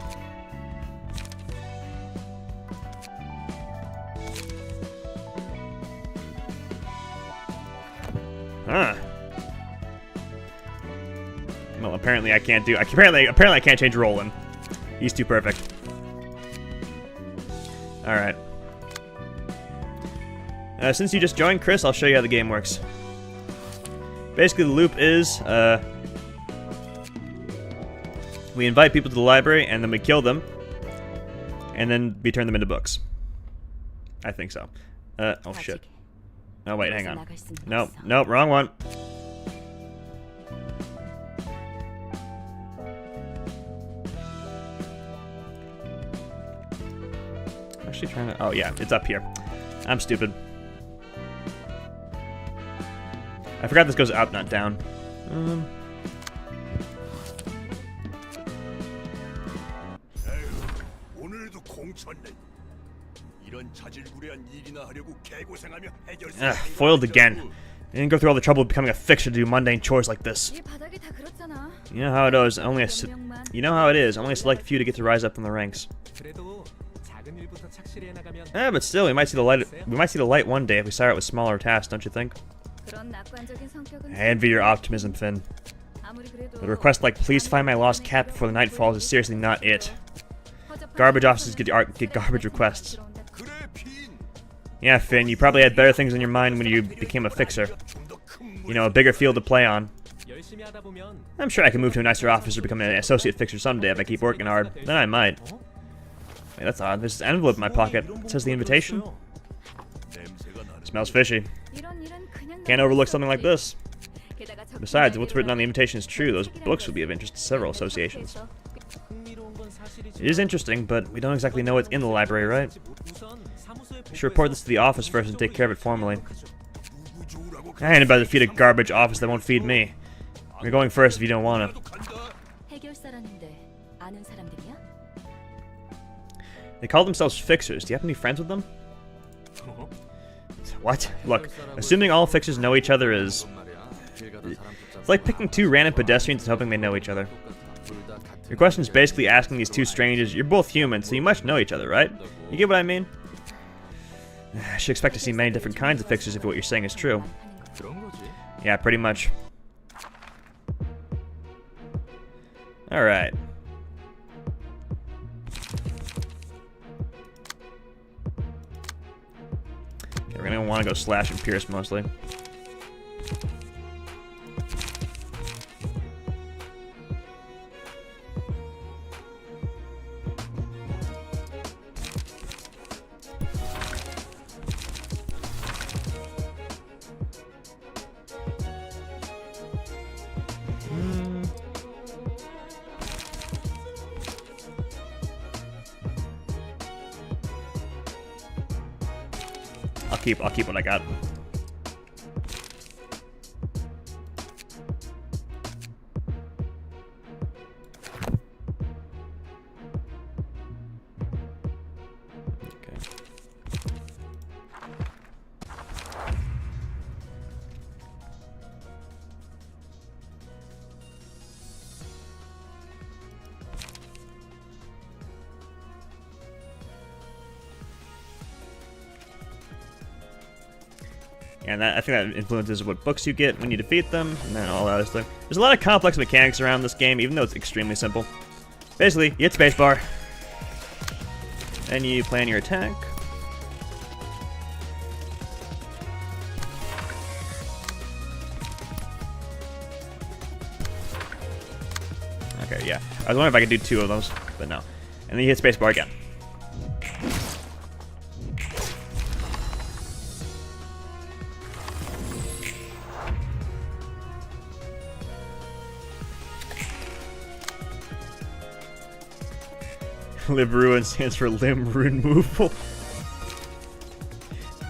Huh. Well, apparently I can't do. Apparently I can't change Roland. He's too perfect. All right. Since you just joined, Chris, I'll show you how the game works. Basically, the loop is we invite people to the library, and then we kill them, and then we turn them into books. I think so. Oh shit. Oh wait, hang on. Nope, nope, wrong one. Actually trying to. Oh yeah, it's up here. I'm stupid. I forgot this goes up, not down. Foiled again. I didn't go through all the trouble of becoming a fixture to do mundane chores like this. You know how it is. You know how it is. Only a select few to get to rise up in the ranks. But still, we might see the light. We might see the light one day if we start out with smaller tasks, don't you think? I envy your optimism, Finn. But a request like "Please find my lost cat before the night falls" is seriously not it. Garbage offices get garbage requests. Yeah, Finn, you probably had better things in your mind when you became a fixer. You know, a bigger field to play on. I'm sure I can move to a nicer office or become an associate fixer someday if I keep working hard. Then I might. Wait, that's odd. There's an envelope in my pocket. It says the invitation. Smells fishy. Can't overlook something like this. Besides, what's written on the invitation is true. Those books would be of interest to several associations. It is interesting, but we don't exactly know what's in the library, right? I should report this to the office first and take care of it formally. I ain't about to feed a garbage office that won't feed me. You're going first if you don't want to. They call themselves fixers. Do you have any friends with them? What? Look, assuming all fixers know each other is... It's like picking two random pedestrians and hoping they know each other. Your question is basically asking these two strangers, you're both human, so you must know each other, right? You get what I mean? I should expect to see many different kinds of fixers if what you're saying is true. Yeah, pretty much. Alright. Okay, we're gonna want to go slash and pierce mostly. I'll keep what I got. And I think that influences what books you get when you defeat them, and then all that other stuff. There's a lot of complex mechanics around this game, even though it's extremely simple. Basically, you hit spacebar, then you plan your attack. Okay, yeah. I was wondering if I could do two of those, but no. And then you hit spacebar again. Lib Ruin stands for limb removal.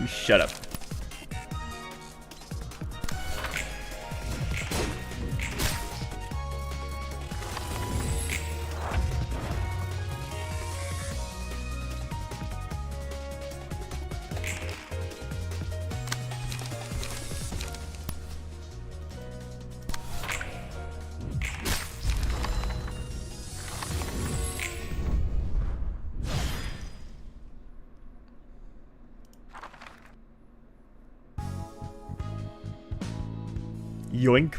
You shut up. Yoink.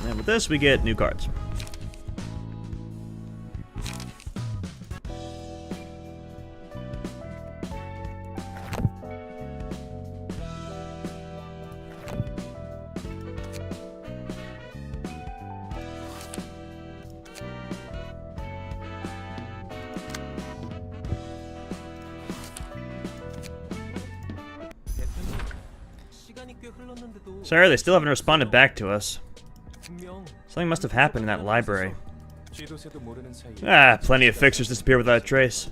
And with this, we get new cards. Sorry, they still haven't responded back to us. Something must have happened in that library. Ah, plenty of fixers disappear without a trace.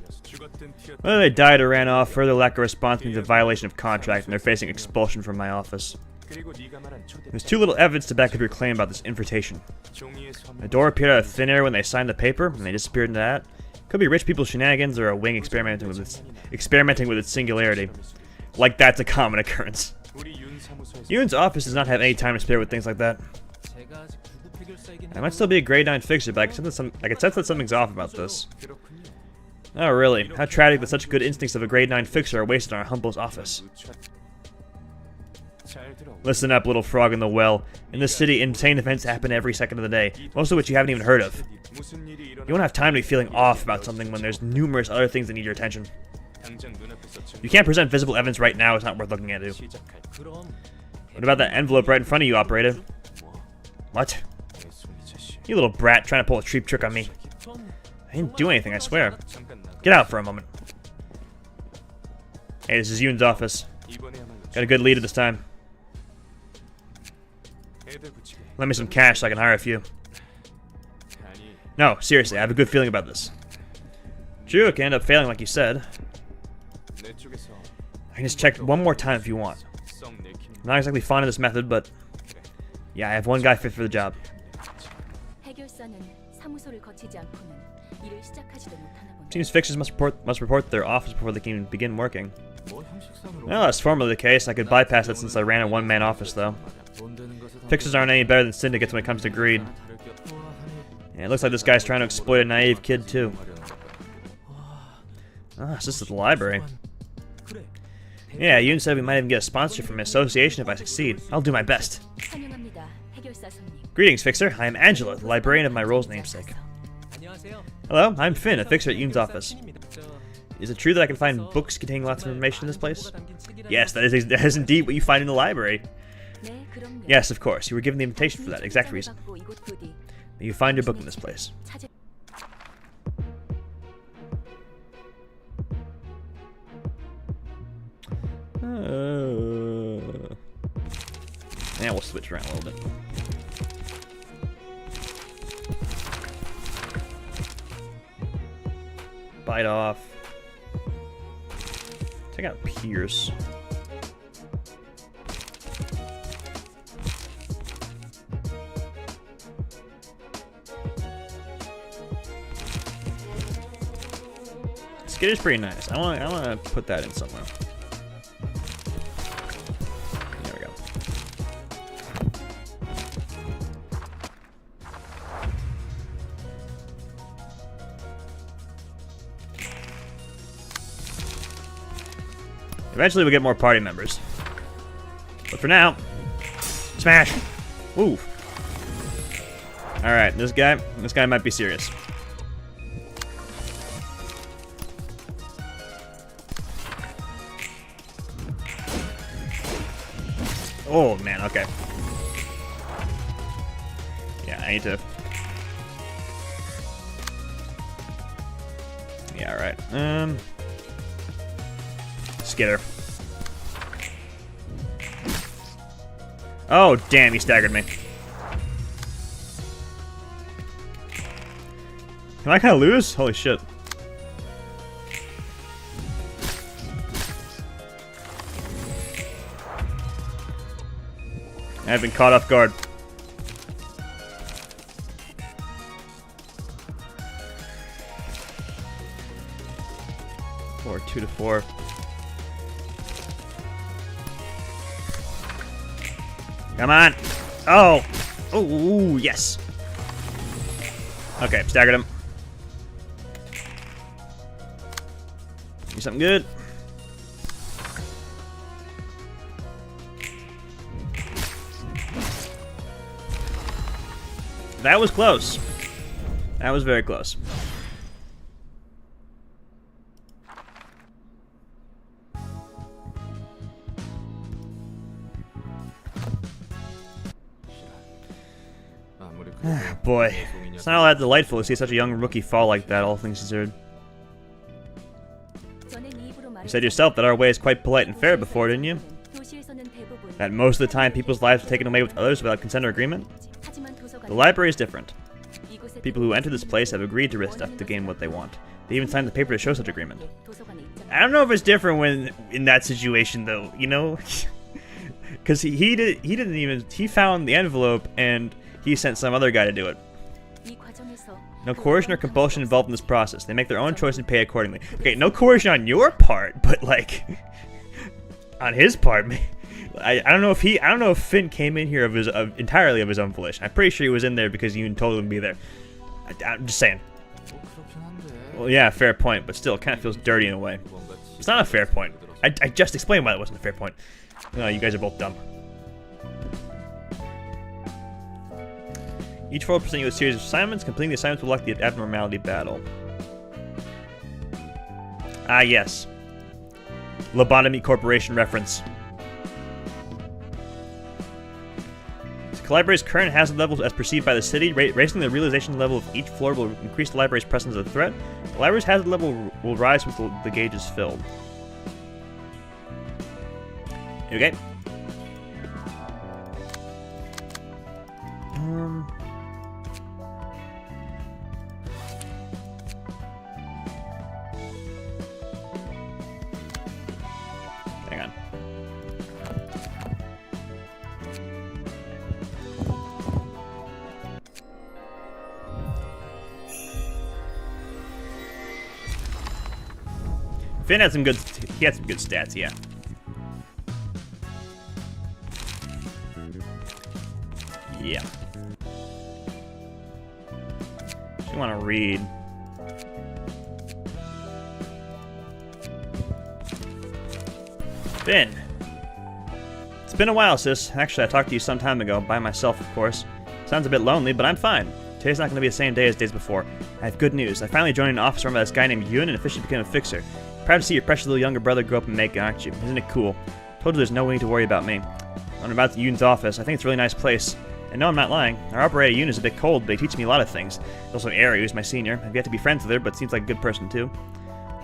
Whether they died or ran off, further lack of response means a violation of contract, and they're facing expulsion from my office. There's too little evidence to back up your claim about this invitation. A door appeared out of thin air when they signed the paper, and they disappeared into that. Could be rich people's shenanigans or a wing experimenting with its singularity. Like that's a common occurrence. Yoon's office does not have any time to spare with things like that. I might still be a grade 9 fixer, but I can sense that something's off about this. Oh really? How tragic that such good instincts of a grade 9 fixer are wasted on our humblest office. Listen up, little frog in the well. In this city, insane events happen every second of the day, most of which you haven't even heard of. You won't have time to be feeling off about something when there's numerous other things that need your attention. You can't present visible evidence right now, it's not worth looking at. What about that envelope right in front of you, operator? What? You little brat trying to pull a cheap trick on me. I didn't do anything, I swear. Get out for a moment. Hey, this is Yoon's office. Got a good lead at this time. Lend me some cash so I can hire a few. No, seriously, I have a good feeling about this. True, it can end up failing like you said. I can just check one more time if you want. I'm not exactly fond of this method, but yeah, I have one guy fit for the job. Seems fixers must report their office before they can begin working. Well, that's formally the case. I could bypass it since I ran a one-man office, though. Fixers aren't any better than syndicates when it comes to greed. Yeah, it looks like this guy's trying to exploit a naive kid, too. Ah, this is the library. Yeah, Yoon said we might even get a sponsorship from an association if I succeed. I'll do my best. Greetings, Fixer. I am Angela, the librarian of my role's namesake. Hello, I'm Finn, a fixer at Yoon's office. Is it true that I can find books containing lots of information in this place? Yes, that is indeed what you find in the library. Yes, of course. You were given the invitation for that exact reason. You find your book in this place. Yeah, we'll switch around a little bit. Bite off. Take out Pierce. Skid is pretty nice. I want to put that in somewhere. There we go. Eventually we'll get more party members. But for now, smash! Woo! Alright, this guy might be serious. Oh man, okay. Yeah, I need to Yeah, alright. Skitter. Oh, damn, he staggered me. Can I kind of lose? Holy shit. I've been caught off guard. Or 2 to 4. Come on! Oh! Oh, ooh, yes! Okay, staggered him. Do something good. That was close. That was very close. Boy, it's not all that delightful to see such a young rookie fall like that, all things considered. You said yourself that our way is quite polite and fair before, didn't you? That most of the time people's lives are taken away with others without consent or agreement? The library is different. People who enter this place have agreed to risk stuff to gain what they want. They even signed the paper to show such agreement. I don't know if it's different when in that situation, though, you know? Because he found the envelope and he sent some other guy to do it. No coercion or compulsion involved in this process. They make their own choice and pay accordingly. Okay, no coercion on your part, but like on his part. I don't know if Finn came in here entirely of his own volition. I'm pretty sure he was in there because you told him to be there. I'm just saying. Well, yeah, fair point, but still, it kind of feels dirty in a way. It's not a fair point. I just explained why it wasn't a fair point. No, you guys are both dumb. Each floor will present you with a series of assignments. Completing the assignments will unlock the abnormality battle. Ah, yes. Lobotomy Corporation reference. The library's current hazard levels as perceived by the city, raising the realization level of each floor will increase the library's presence as a threat. The library's hazard level will rise once the gauge is filled. Okay. Hang on. Finn had some good. He had some good stats, yeah. Yeah. You want to read? Finn. It's been a while, sis. Actually, I talked to you some time ago, by myself, of course. Sounds a bit lonely, but I'm fine. Today's not going to be the same day as days before. I have good news. I finally joined an office run by this guy named Yun and officially became a fixer. Proud to see your precious little younger brother grow up and make it, aren't you? Isn't it cool? Told you there's no need to worry about me. When I'm about Yun's office, I think it's a really nice place. And no, I'm not lying. Our operator Yun is a bit cold, but he teaches me a lot of things. There's also Ari, who's my senior. I've yet to be friends with her, but seems like a good person too.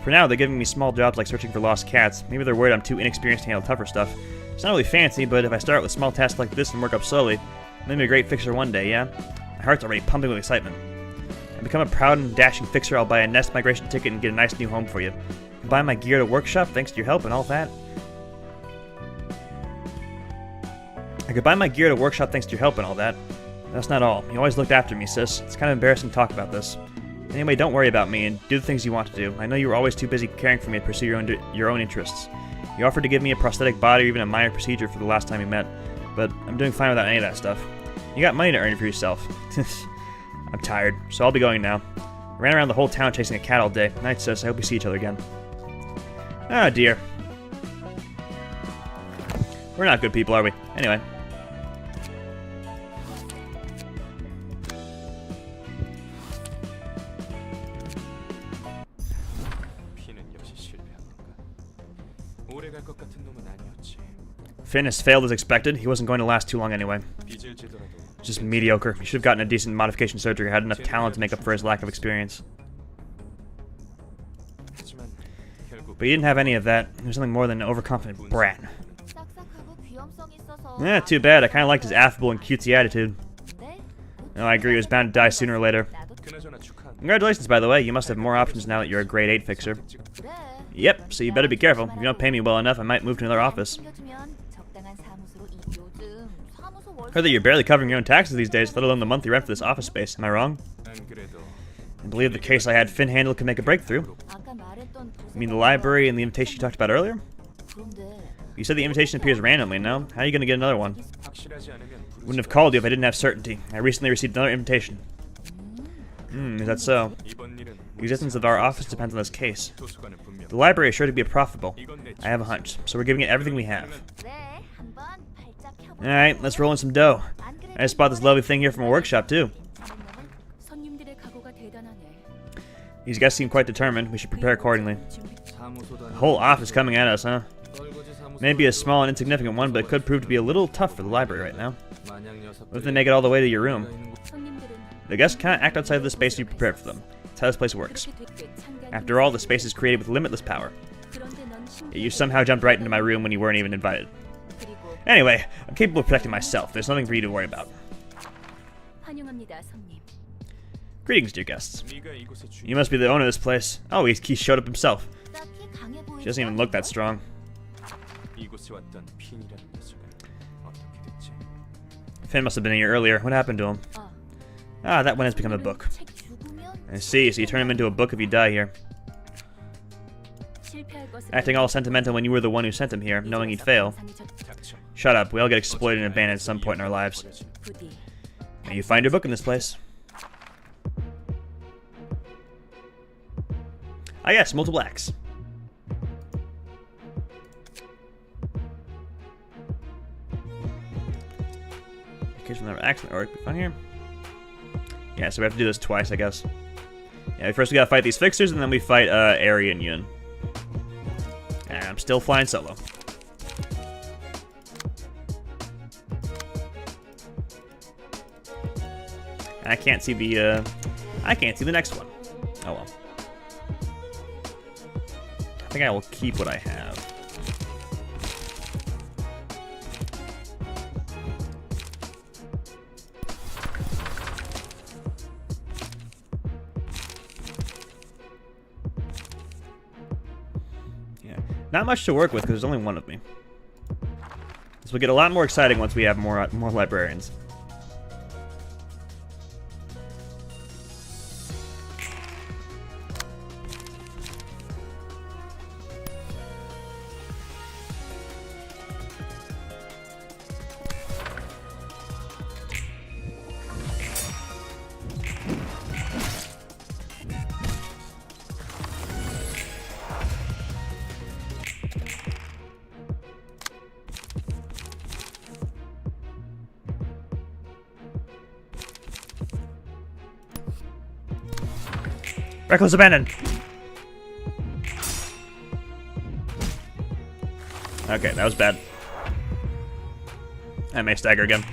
For now, they're giving me small jobs like searching for lost cats. Maybe they're worried I'm too inexperienced to handle tougher stuff. It's not really fancy, but if I start with small tasks like this and work up slowly, I'll be a great fixer one day, yeah? My heart's already pumping with excitement. I become a proud and dashing fixer, I'll buy a Nest migration ticket and get a nice new home for you. I'll buy my gear at a workshop thanks to your help and all that. I could buy my gear at a workshop thanks to your help and all that. That's not all. You always looked after me, sis. It's kind of embarrassing to talk about this. Anyway, don't worry about me and do the things you want to do. I know you were always too busy caring for me to pursue your own interests. You offered to give me a prosthetic body or even a minor procedure for the last time we met, but I'm doing fine without any of that stuff. You got money to earn for yourself. I'm tired, so I'll be going now. I ran around the whole town chasing a cat all day. Night, sis. I hope we see each other again. Oh, dear. We're not good people, are we? Anyway. Finn has failed as expected. He wasn't going to last too long anyway. Just mediocre. He should have gotten a decent modification surgery. Had enough talent to make up for his lack of experience. But he didn't have any of that. He was something more than an overconfident brat. Yeah, too bad. I kind of liked his affable and cutesy attitude. No, I agree. He was bound to die sooner or later. Congratulations, by the way. You must have more options now that you're a grade 8 fixer. Yep, so you better be careful. If you don't pay me well enough, I might move to another office. Heard that you're barely covering your own taxes these days, let alone the monthly rent for this office space. Am I wrong? I believe the case I had Finn handle could make a breakthrough. You mean the library and the invitation you talked about earlier? You said the invitation appears randomly, no? How are you going to get another one? Wouldn't have called you if I didn't have certainty. I recently received another invitation. Is that so? The existence of our office depends on this case. The library is sure to be profitable. I have a hunch, so we're giving it everything we have. Alright, let's roll in some dough. I just bought this lovely thing here from a workshop, too. These guys seem quite determined. We should prepare accordingly. The whole office coming at us, huh? Maybe a small and insignificant one, but it could prove to be a little tough for the library right now. What if they make it all the way to your room? The guests cannot act outside of the space you prepared for them. That's how this place works. After all, the space is created with limitless power. Yet you somehow jumped right into my room when you weren't even invited. Anyway, I'm capable of protecting myself. There's nothing for you to worry about. Greetings, dear guests. You must be the owner of this place. Oh, he showed up himself. She doesn't even look that strong. Finn must have been here earlier. What happened to him? Ah, that one has become a book. I see, so you turn him into a book if you die here. Acting all sentimental when you were the one who sent him here, knowing he'd fail. Shut up, we all get exploited and abandoned at some point in our lives. Now you find your book in this place. Ah yes, multiple acts. In case another accident or we find here. Yeah, so we have to do this twice, I guess. Yeah, first we gotta fight these fixers, and then we fight Ari and Yun. And I'm still flying solo. I can't see the next one. Oh well. I think I will keep what I have. Yeah, not much to work with because there's only one of me. This will get a lot more exciting once we have more librarians. Reckless abandon. Okay, that was bad. I may stagger again.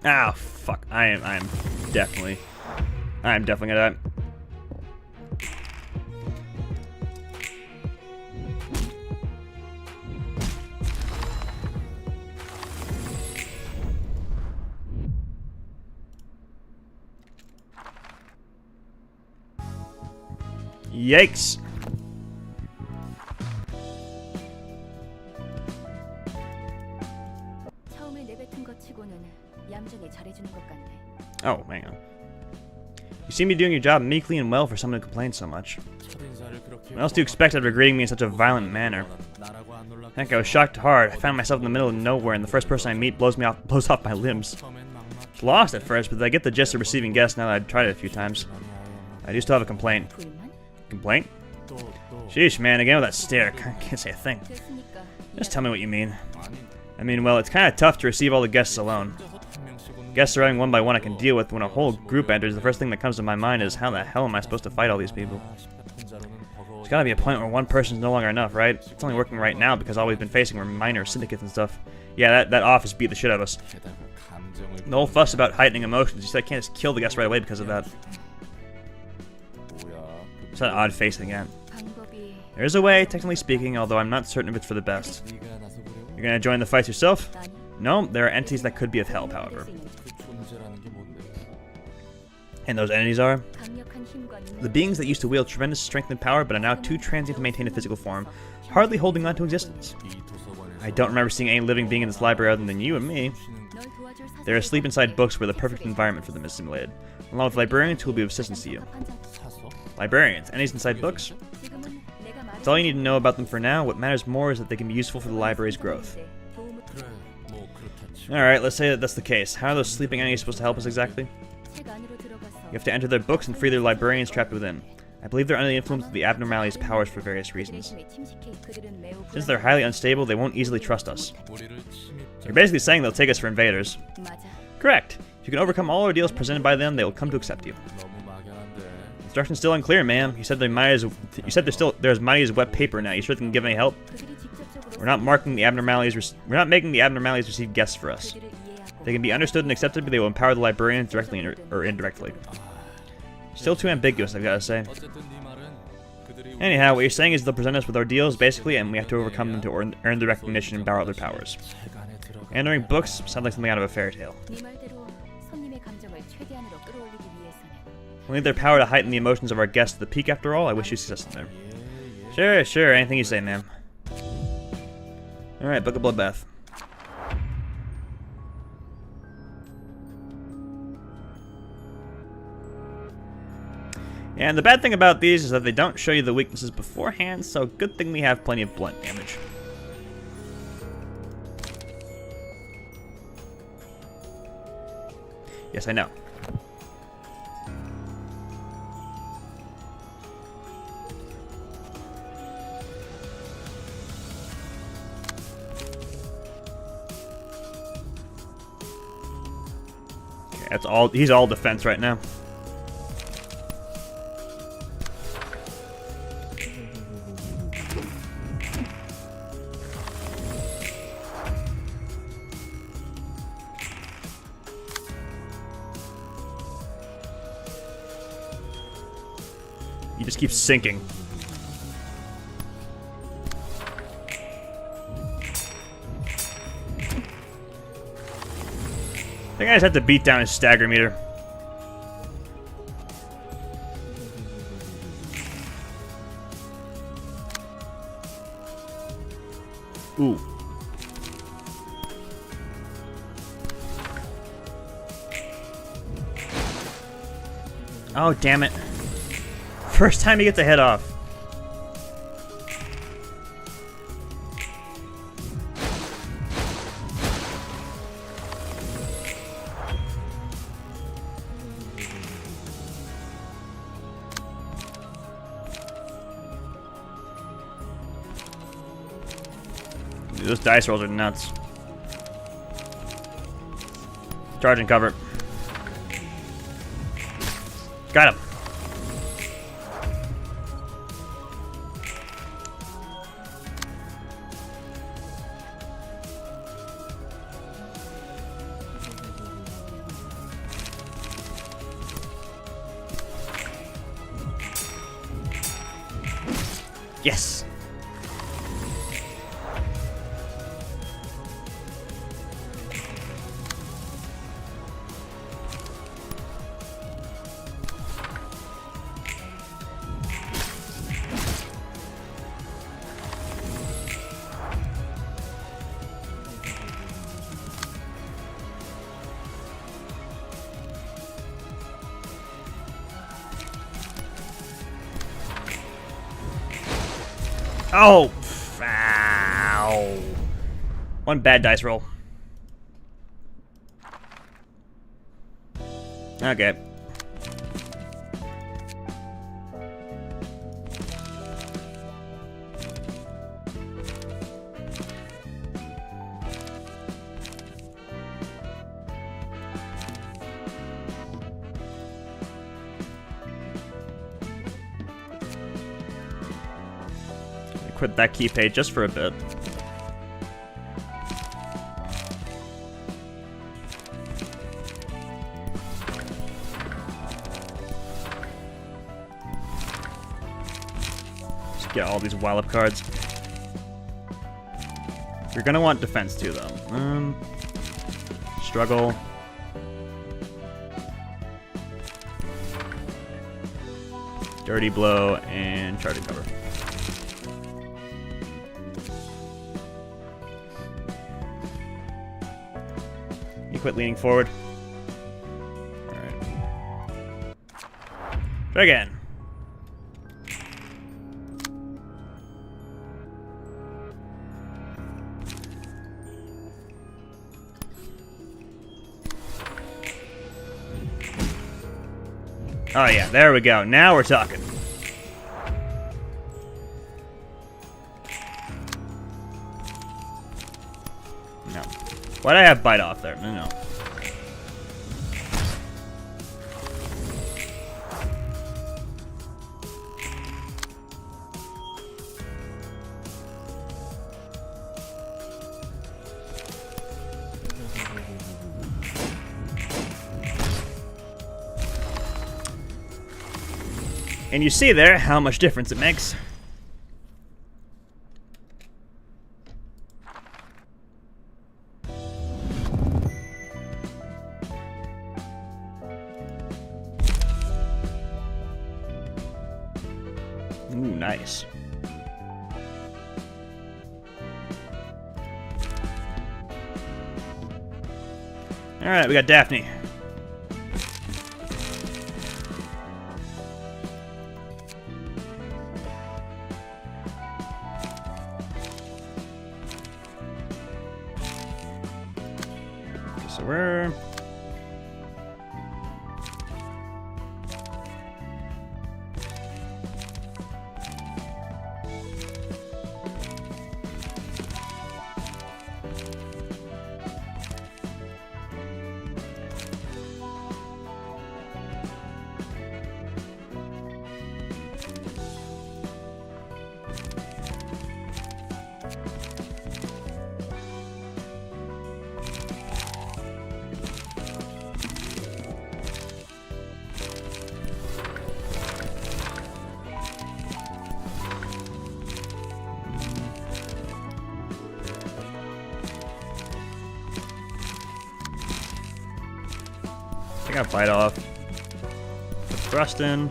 Ah, fuck. I'm definitely gonna die. Yikes. Oh, hang on. You seem to be doing your job meekly and well for someone who complains so much. What else do you expect after greeting me in such a violent manner? Heck, I was shocked hard. I found myself in the middle of nowhere, and the first person I meet blows off my limbs. Lost at first, but I get the gist of receiving guests now that I've tried it a few times. I do still have a complaint. Complaint? Sheesh, man, again with that stare. I can't say a thing. Just tell me what you mean. I mean, well, it's kind of tough to receive all the guests alone. Guests arriving one by one I can deal with. When a whole group enters, the first thing that comes to my mind is, how the hell am I supposed to fight all these people? There's gotta be a point where one person's no longer enough, right? It's only working right now because all we've been facing were minor syndicates and stuff. Yeah, that office beat the shit out of us. The whole fuss about heightening emotions, you said I can't just kill the guests right away because of that. It's that odd face again. There is a way, technically speaking, although I'm not certain if it's for the best. You're gonna join the fights yourself? No, there are entities that could be of help, however. And those entities are? The beings that used to wield tremendous strength and power, but are now too transient to maintain a physical form, hardly holding on to existence. I don't remember seeing any living being in this library other than you and me. They're asleep inside books where the perfect environment for them is simulated, along with librarians who will be of assistance to you. Librarians, entities inside books? That's all you need to know about them for now. What matters more is that they can be useful for the library's growth. Alright, let's say that that's the case. How are those sleeping entities supposed to help us exactly? You have to enter their books and free their librarians trapped within. I believe they're under the influence of the abnormality's powers for various reasons. Since they're highly unstable, they won't easily trust us. You're basically saying they'll take us for invaders. Correct. If you can overcome all ordeals presented by them, they will come to accept you. Instructions still unclear, ma'am. You said there's mighty as wet paper now. You sure they can give any help? We're not making the abnormalities receive guests for us. They can be understood and accepted, but they will empower the librarians directly or indirectly. Still too ambiguous, I've got to say. Anyhow, what you're saying is they'll present us with ordeals, basically, and we have to overcome them to earn the recognition and borrow their powers. Entering books sounds like something out of a fairy tale. We need their power to heighten the emotions of our guests to the peak, after all. I wish you success in there. Sure, anything you say, ma'am. Alright, Book of Bloodbath. And the bad thing about these is that they don't show you the weaknesses beforehand, so good thing we have plenty of blunt damage. Yes, I know. Okay, that's all. He's all defense right now. He just keeps sinking. I think I just have to beat down his stagger meter. Ooh. Oh, damn it. First time he gets a hit off. Dude, those dice rolls are nuts. Charge and cover. Got him. Yes. Oh! Ow. One bad dice roll. Okay. quit that key page just for a bit. Just get all these Wallop cards. You're gonna want defense too, though. Struggle. Dirty Blow, and Charging Cover. You quit leaning forward. Alright. Try again. Oh yeah, there we go. Now we're talking. No. Why'd I have bite off there? No. And you see there how much difference it makes. Ooh, nice. Alright, we got Daphne. So we're... I got bite off. Thrust in.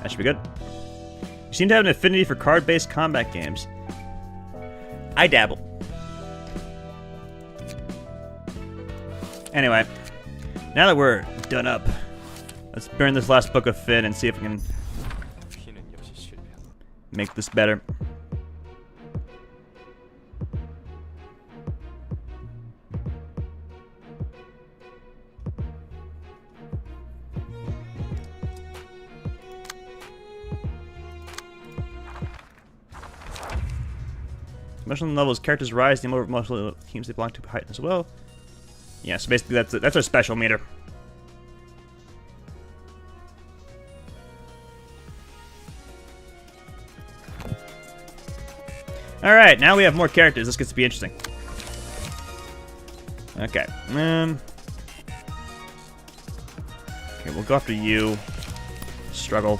That should be good. You seem to have an affinity for card-based combat games. I dabble. Anyway, now that we're done up, let's burn this last book of Finn and see if we can make this better. Emotional levels, characters rise, the more emotional teams they belong to heighten as well. Yeah, so basically that's our special meter. Alright, now we have more characters. This gets to be interesting. Okay. Okay, we'll go after you. Struggle.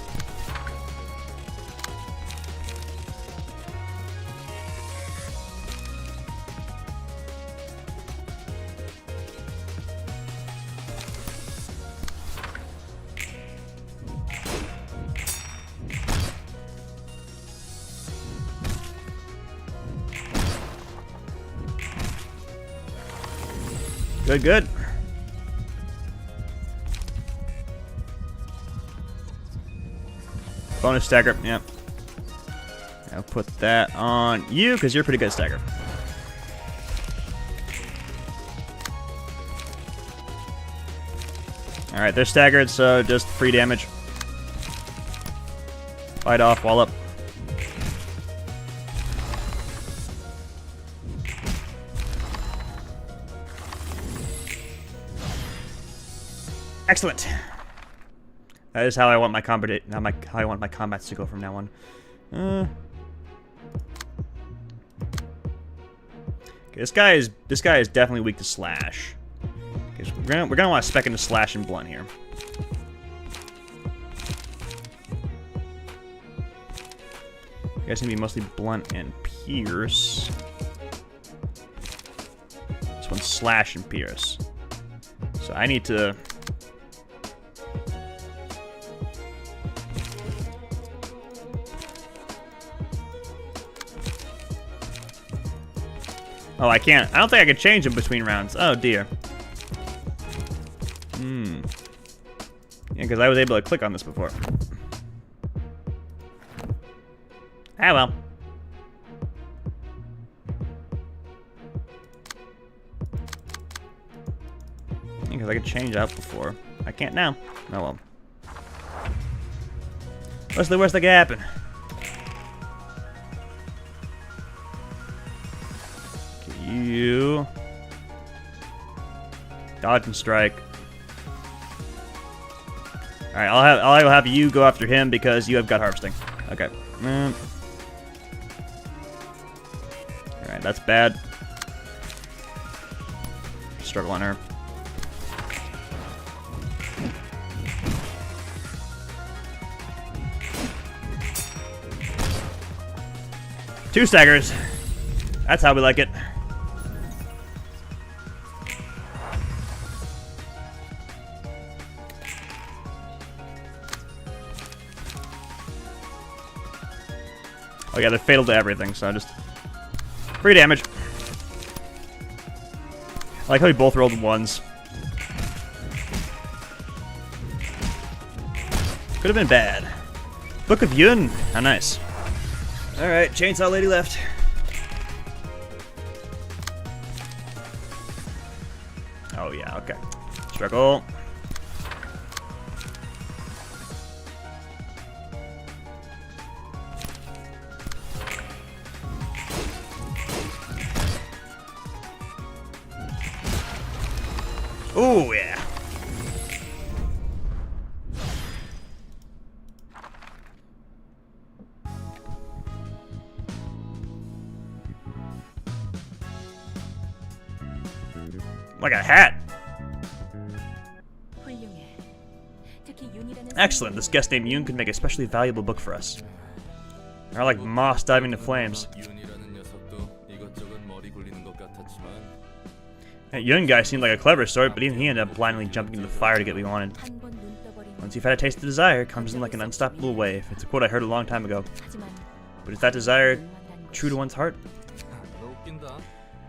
Good, good. Bonus stagger, yep. I'll put that on you, because you're pretty good at stagger. Alright, they're staggered, so just free damage. Fight off, wall up. Excellent. That is how I want my combat. How I want my combats to go from now on. Okay, this guy is definitely weak to slash. Okay, so we're gonna want to spec into slash and blunt here. You guys need to be mostly blunt and pierce. This one's slash and pierce. So I need to. Oh, I can't. I don't think I can change them between rounds. Oh, dear. Yeah, because I was able to click on this before. Ah, well. Because I could change out before. I can't now. Oh, well. What's the worst that could happen? You dodge and strike. All right, I'll have you go after him because you have gut harvesting. Okay. All right, that's bad. Struggle on her. Two staggers. That's how we like it. Oh yeah, they're fatal to everything, so just free damage. I like how we both rolled ones. Could have been bad. Book of Yun. How nice. Alright, Chainsaw Lady left. Oh yeah, okay. Struggle. Oh yeah. Like a hat. 훌륭해. 특히 윤이라는 Excellent. This guest named Yoon could make a especially valuable book for us. They're like moss diving into flames. 윤이라는 녀석도 이것저것 머리 굴리는 것 같았지만 That Yoon guy seemed like a clever sort, but even he ended up blindly jumping into the fire to get what he wanted. 한번 눈 떠버리면 Once you've had a taste of desire, it comes in like an unstoppable wave. It's a quote I heard a long time ago. 하지만 But is that desire true to one's heart? 너 웃긴다.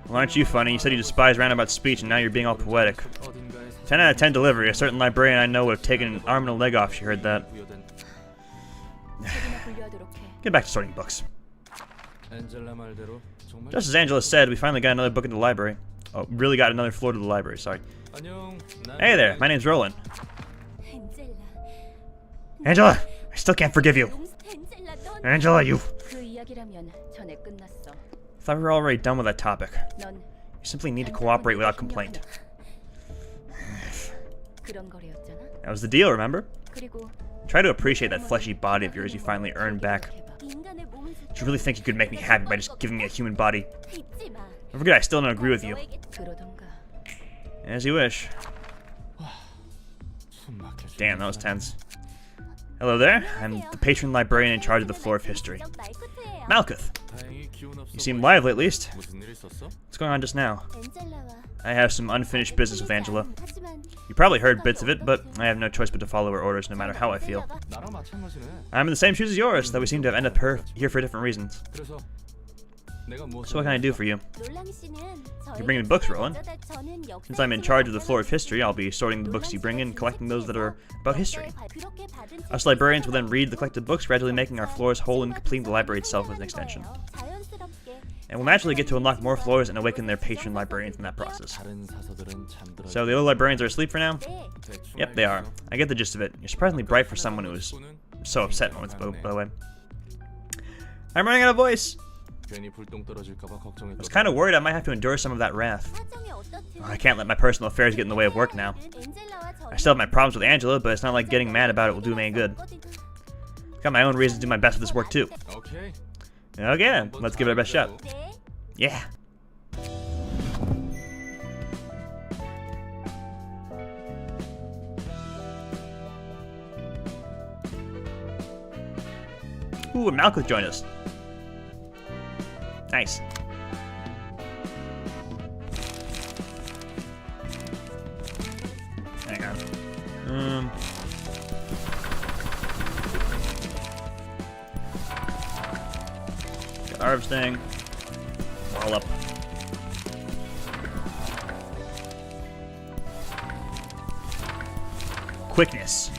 Well, aren't you funny? You said you despise roundabout speech, and now you're being all poetic. 어딘가에 10 out of 10 delivery. A certain librarian I know would have taken an arm and a leg off if she heard that. 부여된 책이나 분류하도록 해. Get back to sorting books. 엔젤라 말대로 정말 Just as Angela said, we finally got another book in the library. Oh, really got another floor to the library, sorry. 안녕. 난 Hey there, my name's Roland. 엔젤라. Angela, I still can't forgive you. 엔젤라, 넌 Angela, you... 그 이야기라면 전에 끝났어. I thought we were already done with that topic. 넌 You simply need to cooperate without complaint. 그런 거래였잖아. That was the deal, remember? 그리고 Try to appreciate that fleshy body of yours you finally earned back. 인간의 몸을 Do you really think you could make me happy by just giving me a human body? 잊지 마. Don't forget, I still don't agree with you. 그러던가. As you wish. 숨 막혀. Damn, that was tense. Hello there. I'm the patron librarian in charge of the floor of history. Malkuth. 다행히 기운 없어. You seem lively, at least. 무슨 일 있었어? What's going on just now? I have some unfinished business with Angela. You probably heard bits of it, but I have no choice but to follow her orders no matter how I feel. 나랑 마찬가지네. I'm in the same shoes as yours, though we seem to have ended up here for different reasons. 그래서 내가 뭐 So what can I do for you? You bring me books, Roland. Since I'm in charge of the floor of history, I'll be sorting the books you bring in and collecting those that are about history. Us librarians will then read the collected books, gradually making our floors whole and completing the library itself as an extension. And we'll naturally get to unlock more floors and awaken their patron librarians in that process. 다른 사서들은 잠들어. So the other librarians are asleep for now? Yep, they are. I get the gist of it. You're surprisingly bright for someone who was so upset moments, by the way. I'm running out of voice! 괜히 불똥 떨어질까봐 I was 걱정했거든. kind of worried I might have to endure some of that wrath. I can't let my personal affairs get in the way of work now. I still have my problems with Angela, but it's not like getting mad about it will do me any good. Got my own reasons to do my best with this work too. 오케이. Okay then, let's give it our best shot. Yeah. Ooh, and Malcolm joined us. Nice. Hang on. Got harvesting. All up. Quickness.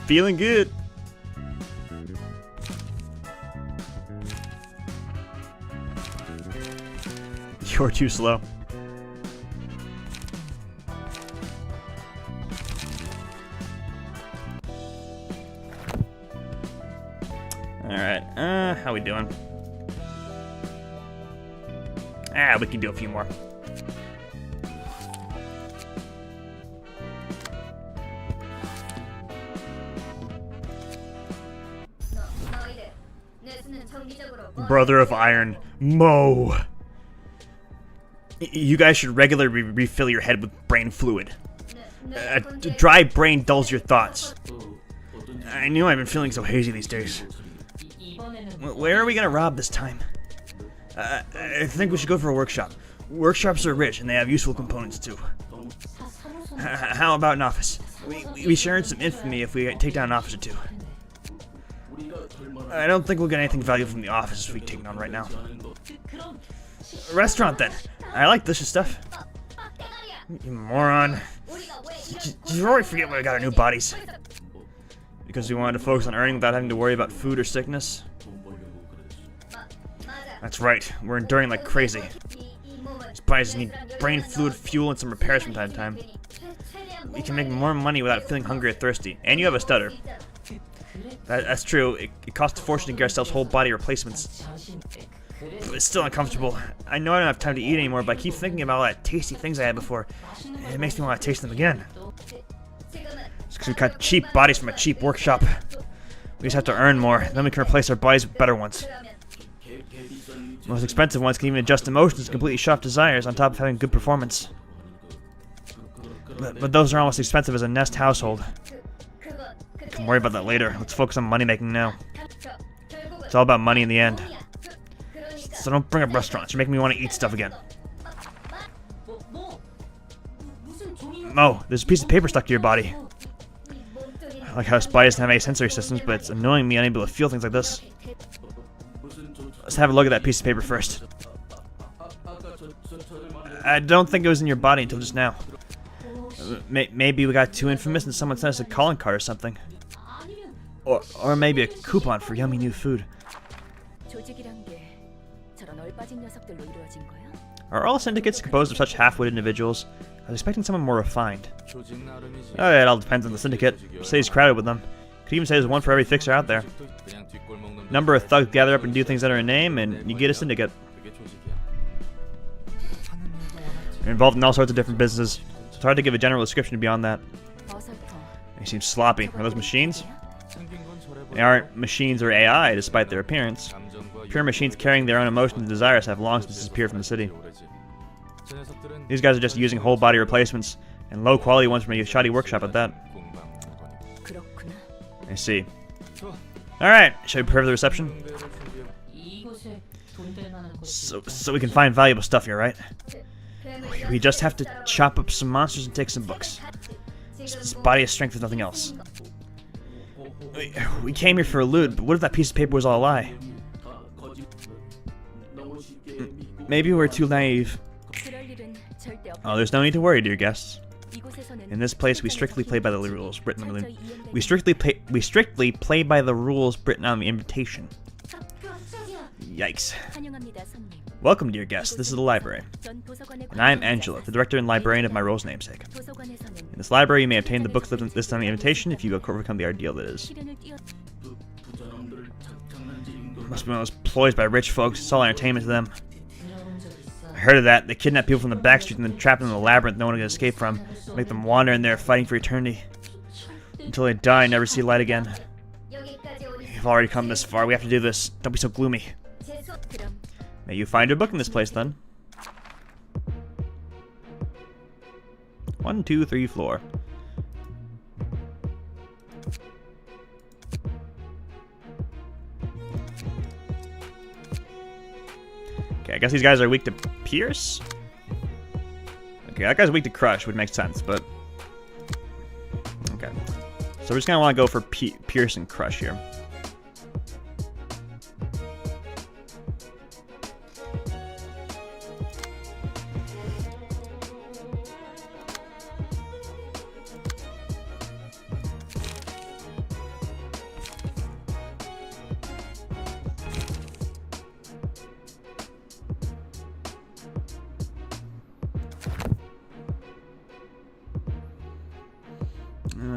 Feeling good. You're too slow. Alright, how we doing? We can do a few more. Brother of Iron, Mo. You guys should regularly refill your head with brain fluid. Dry brain dulls your thoughts. I knew I've been feeling so hazy these days. Where are we gonna rob this time? I think we should go for a workshop. Workshops are rich and they have useful components too. How about an office? We share in some infamy if we take down an office or two. I don't think we'll get anything valuable from the office we've taken on right now. Restaurant then. I like delicious stuff. You moron. You already forget when we got our new bodies. Because we wanted to focus on earning without having to worry about food or sickness. That's right. We're enduring like crazy. These bodies need brain fluid, fuel, and some repairs from time to time. We can make more money without feeling hungry or thirsty. And you have a stutter. That's true. It costs a fortune to get ourselves whole body replacements. But it's still uncomfortable. I know I don't have time to eat anymore, but I keep thinking about all that tasty things I had before. And it makes me want to taste them again. It's because we got cheap bodies from a cheap workshop. We just have to earn more, then we can replace our bodies with better ones. The most expensive ones can even adjust emotions and completely shut off desires on top of having good performance. But those are almost as expensive as a Nest household. We can worry about that later. Let's focus on money making now. It's all about money in the end. So don't bring up restaurants. You're making me want to eat stuff again. Mo, there's a piece of paper stuck to your body. I like how Spy doesn't have any sensory systems, but it's annoying me unable to feel things like this. Let's have a look at that piece of paper first. I don't think it was in your body until just now. Maybe we got too infamous and someone sent us a calling card or something. Or maybe a coupon for yummy new food. 조직이란 게 저런 얼빠진 녀석들로 이루어진 거야? Are all syndicates composed of such half-witted individuals? I was expecting someone more refined. 조직 나름이지. Oh, yeah, it all depends on the syndicate. Say he's crowded with them. Could even say there's one for every fixer out there. 그냥 뒷골 먹는 Number of thugs gather up and do things under a name, and you get a syndicate. 그게 조직이야. They're involved in all sorts of different businesses. It's hard to give a general description beyond that. 어설퍼. They seem sloppy. Are those machines? 생긴 건 저래 They aren't machines or AI, despite their appearance. 감정과 Pure machines carrying their own emotions and desires have long since disappeared from the city. 오래지. 저 녀석들은 These guys are just using whole body replacements, and low quality ones from a shoddy workshop at that. 공방 물건이. 그렇구나. I see. 좋아. Alright, shall we prepare for the reception? 응대를 준비해. 이곳에 돈 될 만한 것. So we can find valuable stuff here, right? We just have to chop up some monsters and take some books. This body of strength is nothing else. We came here for a loot, but what if that piece of paper was all a lie? Maybe we're too naive. 그럴 일은 Oh, there's no need to worry, dear guests. In this place, we strictly play by the rules written on the. We strictly play by the rules written on the invitation. Yikes. Welcome, dear guests. This is the library. And I am Angela, the director and librarian of my role's namesake. In this library, you may obtain the books listed on the invitation if you overcome the ordeal that is. Must be one of those ploys by rich folks. It's all entertainment to them. I heard of that. They kidnap people from the back streets and then trap them in a labyrinth no one can escape from. Make them wander in there fighting for eternity. Until they die and never see light again. We've already come this far. We have to do this. Don't be so gloomy. May you find your book in this place, then. 1, 2, 3 floor. Okay, I guess these guys are weak to Pierce? Okay, that guy's weak to Crush, would make sense, but... Okay. So we're just gonna want to go for Pierce and Crush here.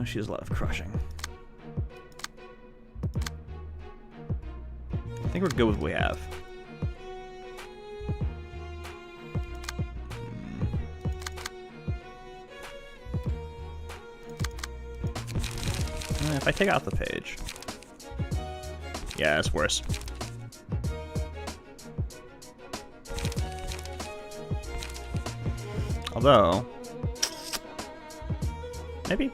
She has a lot of crushing. I think we're good with what we have. If I take out the page. Yeah, it's worse. Although... Maybe?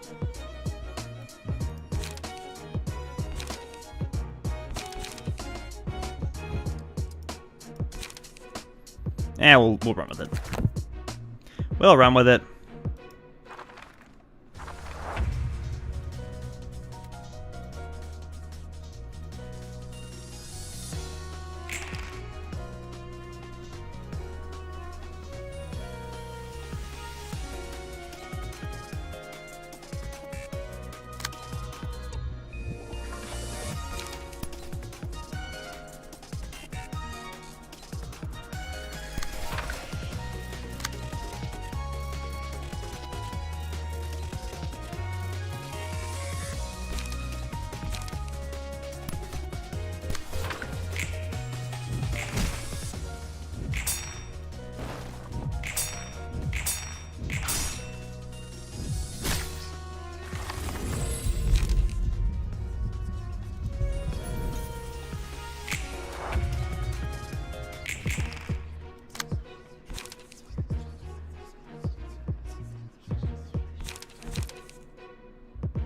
Yeah, we'll run with it. We'll run with it.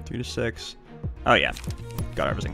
To 6. Oh yeah, got everything.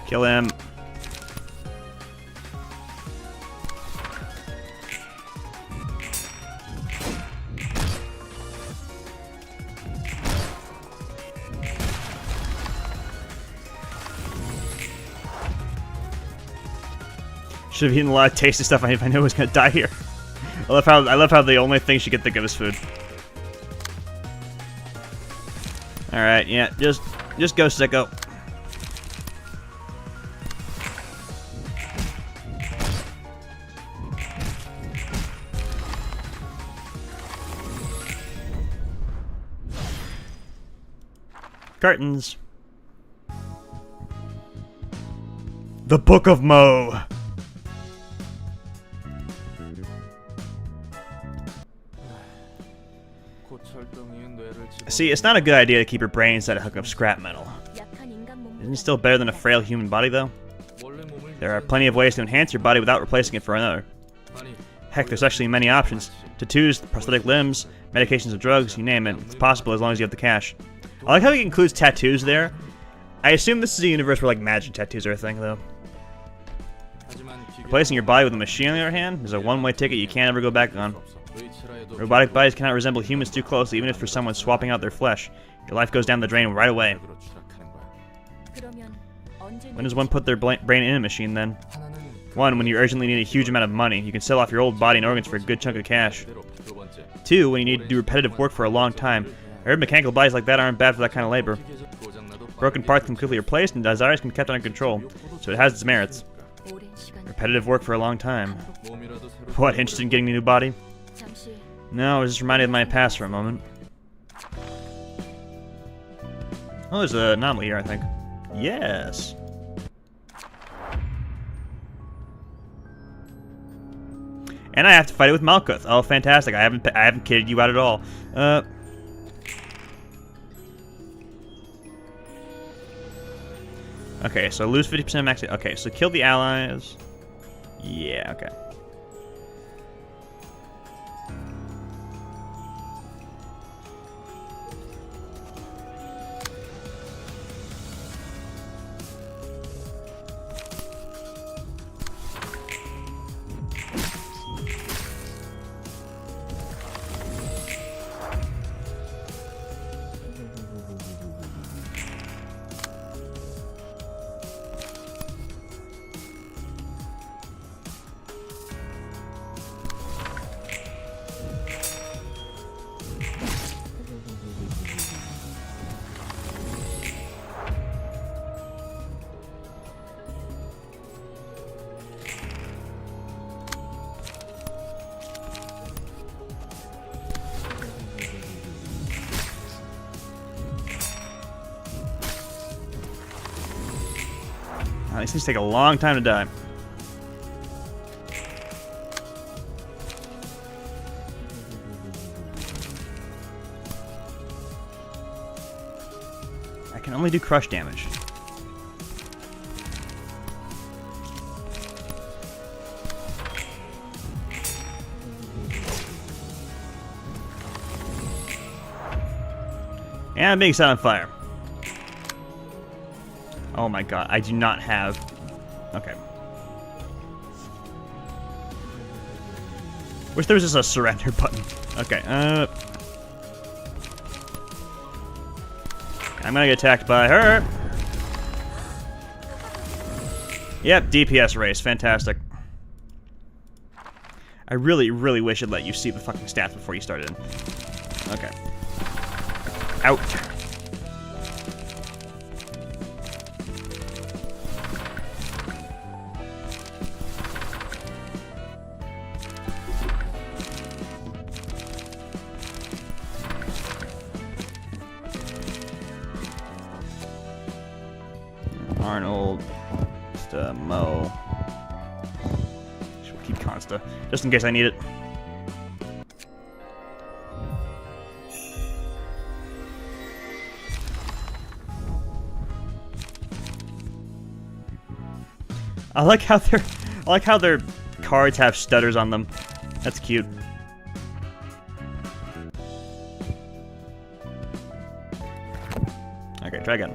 Kill him. Should have eaten a lot of tasty stuff if I knew I was gonna die here. I love how the only thing she could think of is food. Alright, yeah, just go, sicko. Curtains. The Book of Mo. See, it's not a good idea to keep your brain inside a hunk of scrap metal. 약한 인간 몸. Isn't it still better than a frail human body, though? There are plenty of ways to enhance your body without replacing it for another. Heck, there's actually many options. Tattoos, prosthetic limbs, medications and drugs, you name it. It's possible as long as you have the cash. I like how he includes tattoos there. I assume this is a universe where, like, magic tattoos are a thing, though. Replacing your body with a machine, on the other hand, is a one-way ticket you can't ever go back on. Robotic bodies cannot resemble humans too closely, even if for someone swapping out their flesh. Your life goes down the drain right away. 그러면 언제 When does one put their brain in a machine, then? One, when you urgently need a huge amount of money. You can sell off your old body and organs for a good chunk of cash. Two, when you need to do repetitive work for a long time. I heard mechanical bodies like that aren't bad for that kind of labor. Broken parts can quickly be replaced, and desires can be kept under control, so it has its merits. 오랜 시간 Repetitive work for a long time. What, interested in getting a new body? 잠시 No, I was just reminded of my past for a moment. Oh, there's an anomaly here, I think. Yes. And I have to fight it with Malkuth. Oh, fantastic! I haven't kidded you out at all. Okay, so lose 50% max. Okay, so kill the allies. Yeah. Okay. These things take a long time to die. I can only do crush damage. And I'm being set on fire. Oh my god, I do not have... Okay. Wish there was just a surrender button. Okay, I'm gonna get attacked by her. Yep, DPS race, fantastic. I really, really wish it let you see the fucking stats before you started. Okay. Out. Arnold, Consta, Mo. We'll keep Consta, just in case I need it. I like how their cards have stutters on them. That's cute. Okay, try again.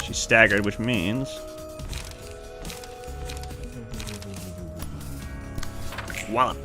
She's staggered, which means... Wallop.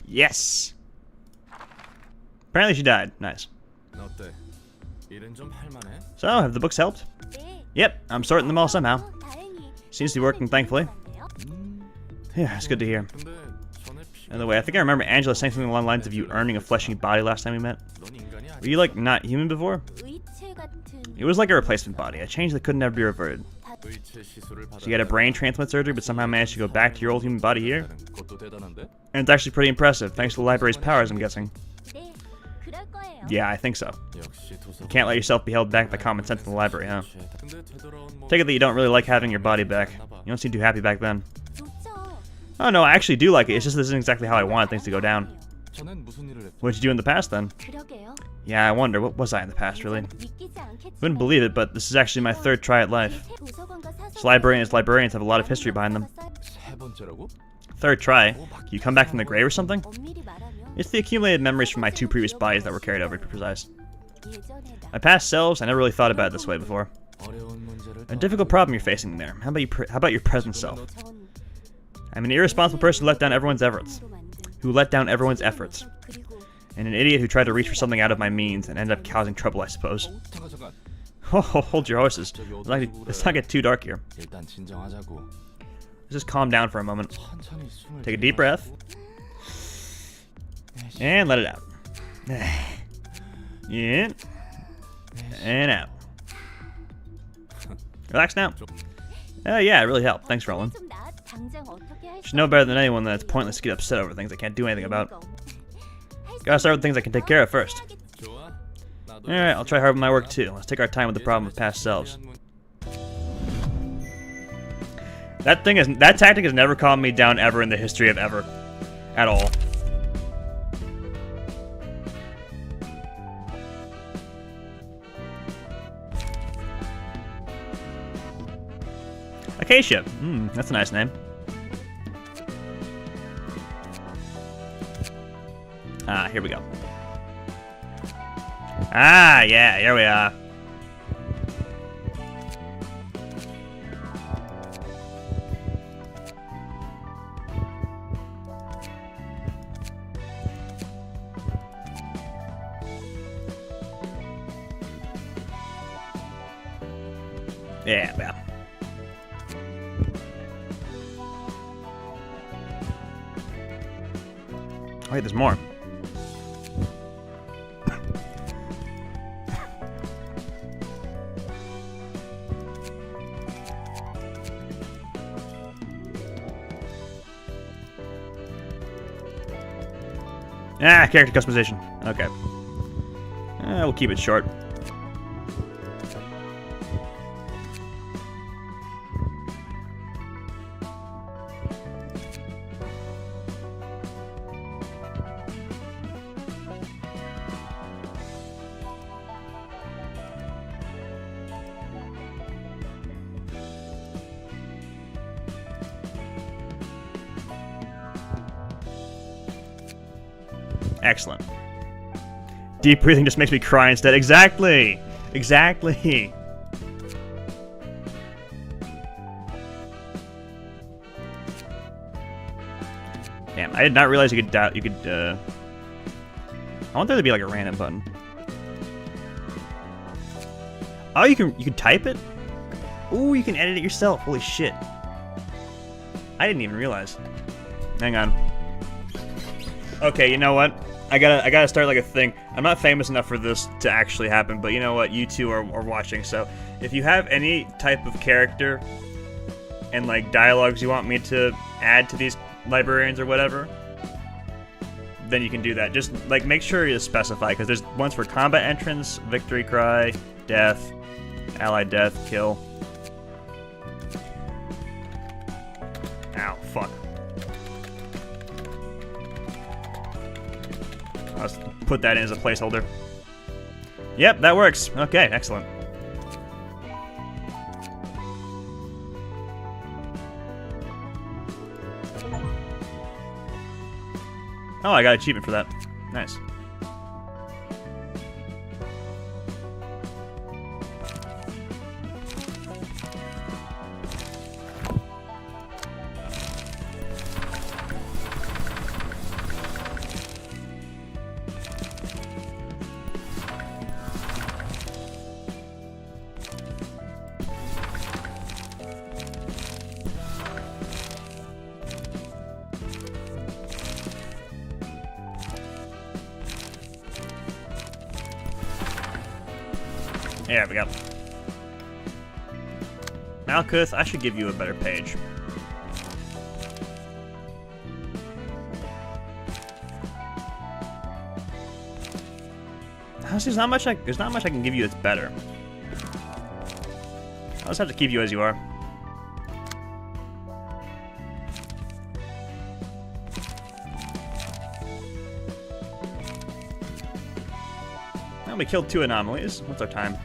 Yes. Apparently she died. Nice. 어때? 일은 좀 할만해? So, have the books helped? Yep, I'm sorting them all somehow. Seems to be working, thankfully. Yeah, it's good to hear. 근데 전에 By the way, I think I remember Angela saying something along the lines of you earning a fleshy body last time we met. 넌 인간이 아니야. Were you, like, not human before? 의체 같은 It was like a replacement body, a change that could never be reverted. 의체 시술을 받아. So you had a brain transplant surgery, but somehow managed to go back to your old human body here? 그것도 대단한데? And it's actually pretty impressive, thanks to the library's powers, I'm guessing. 네, 그럴 거예요. Yeah, I think so. 역시 도서. You can't let yourself be held back by common sense in the library, huh? 근데 되돌아온 몸. Take it that you don't really like having your body back. You don't seem too happy back then. 좋죠. Oh no, I actually do like it, it's just this isn't exactly how I wanted things to go down. 전엔 무슨 일을 했죠? What'd you do in the past then? 그러게요. Yeah, I wonder, what was I in the past, really? 믿기지 않겠지만 Wouldn't believe it, but this is actually my third try at life. 도서관과 This librarians have a lot of history behind them. 세 번째라고? Third try? You come back from the grave or something? 엄밀히 말하면 It's the accumulated memories from my 2 previous bodies that were carried over, to be precise. 예전에 나 My past selves, I never really thought about it this way before. 어려운 문제를 A difficult problem you're facing there. How about your present self? 전 I'm an irresponsible person who let down everyone's efforts. 그리고 And an idiot who tried to reach for something out of my means and ended up causing trouble, I suppose. 잠깐. Oh, hold your horses. Let's not get too dark here. 일단 진정하자고. Let's just calm down for a moment. 천천히 숨을 Take a deep breath. And let it out. In. And out. Relax now. Yeah, it really helped. Thanks, Roland. 좀 나 당장 어떻게 할 You should know better than anyone that it's pointless to get upset over things I can't do anything about. Gotta start with things I can take care of first. 좋아. 나도 Alright, I'll try hard with my work too. Let's take our time with the problem of past selves. That tactic has never calmed me down ever in the history of ever. At all. Acacia. That's a nice name. Ah, here we go. Ah, yeah, here we are. Yeah, well. Oh, wait, there's more. Ah, character customization. Okay. We'll keep it short. Excellent. Deep breathing just makes me cry instead. Exactly! Exactly! Damn, I did not realize you could I want there to be like a random button. Oh, you can type it? Ooh, you can edit it yourself. Holy shit. I didn't even realize. Hang on. Okay, you know what? I gotta start like a thing. I'm not famous enough for this to actually happen, but you know what? You two are watching, so if you have any type of character and like dialogues you want me to add to these librarians or whatever, then you can do that. Just like make sure you specify, because there's ones for combat entrance, victory cry, death, allied death, kill. Ow, fuck. Let's put that in as a placeholder. Yep, that works. Okay, excellent. Oh, I got an achievement for that. Nice. There we go. Malkuth, I should give you a better page. Honestly, there's not much I can give you that's better. I'll just have to keep you as you are. Well, we killed 2 anomalies. What's our time?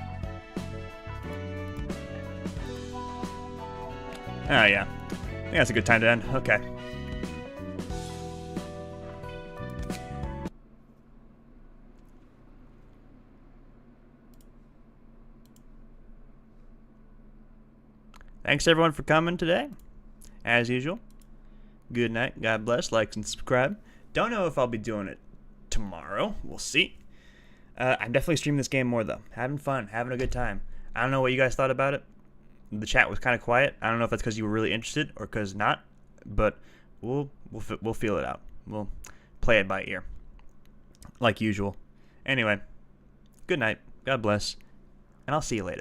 Oh, yeah. I think that's a good time to end. Okay. Thanks, everyone, for coming today. As usual. Good night. God bless. Like and subscribe. Don't know if I'll be doing it tomorrow. We'll see. I'm definitely streaming this game more, though. Having fun. Having a good time. I don't know what you guys thought about it. The chat was kind of quiet. I don't know if that's because you were really interested or because not, but we'll feel it out. We'll play it by ear, like usual. Anyway, good night. God bless, and I'll see you later.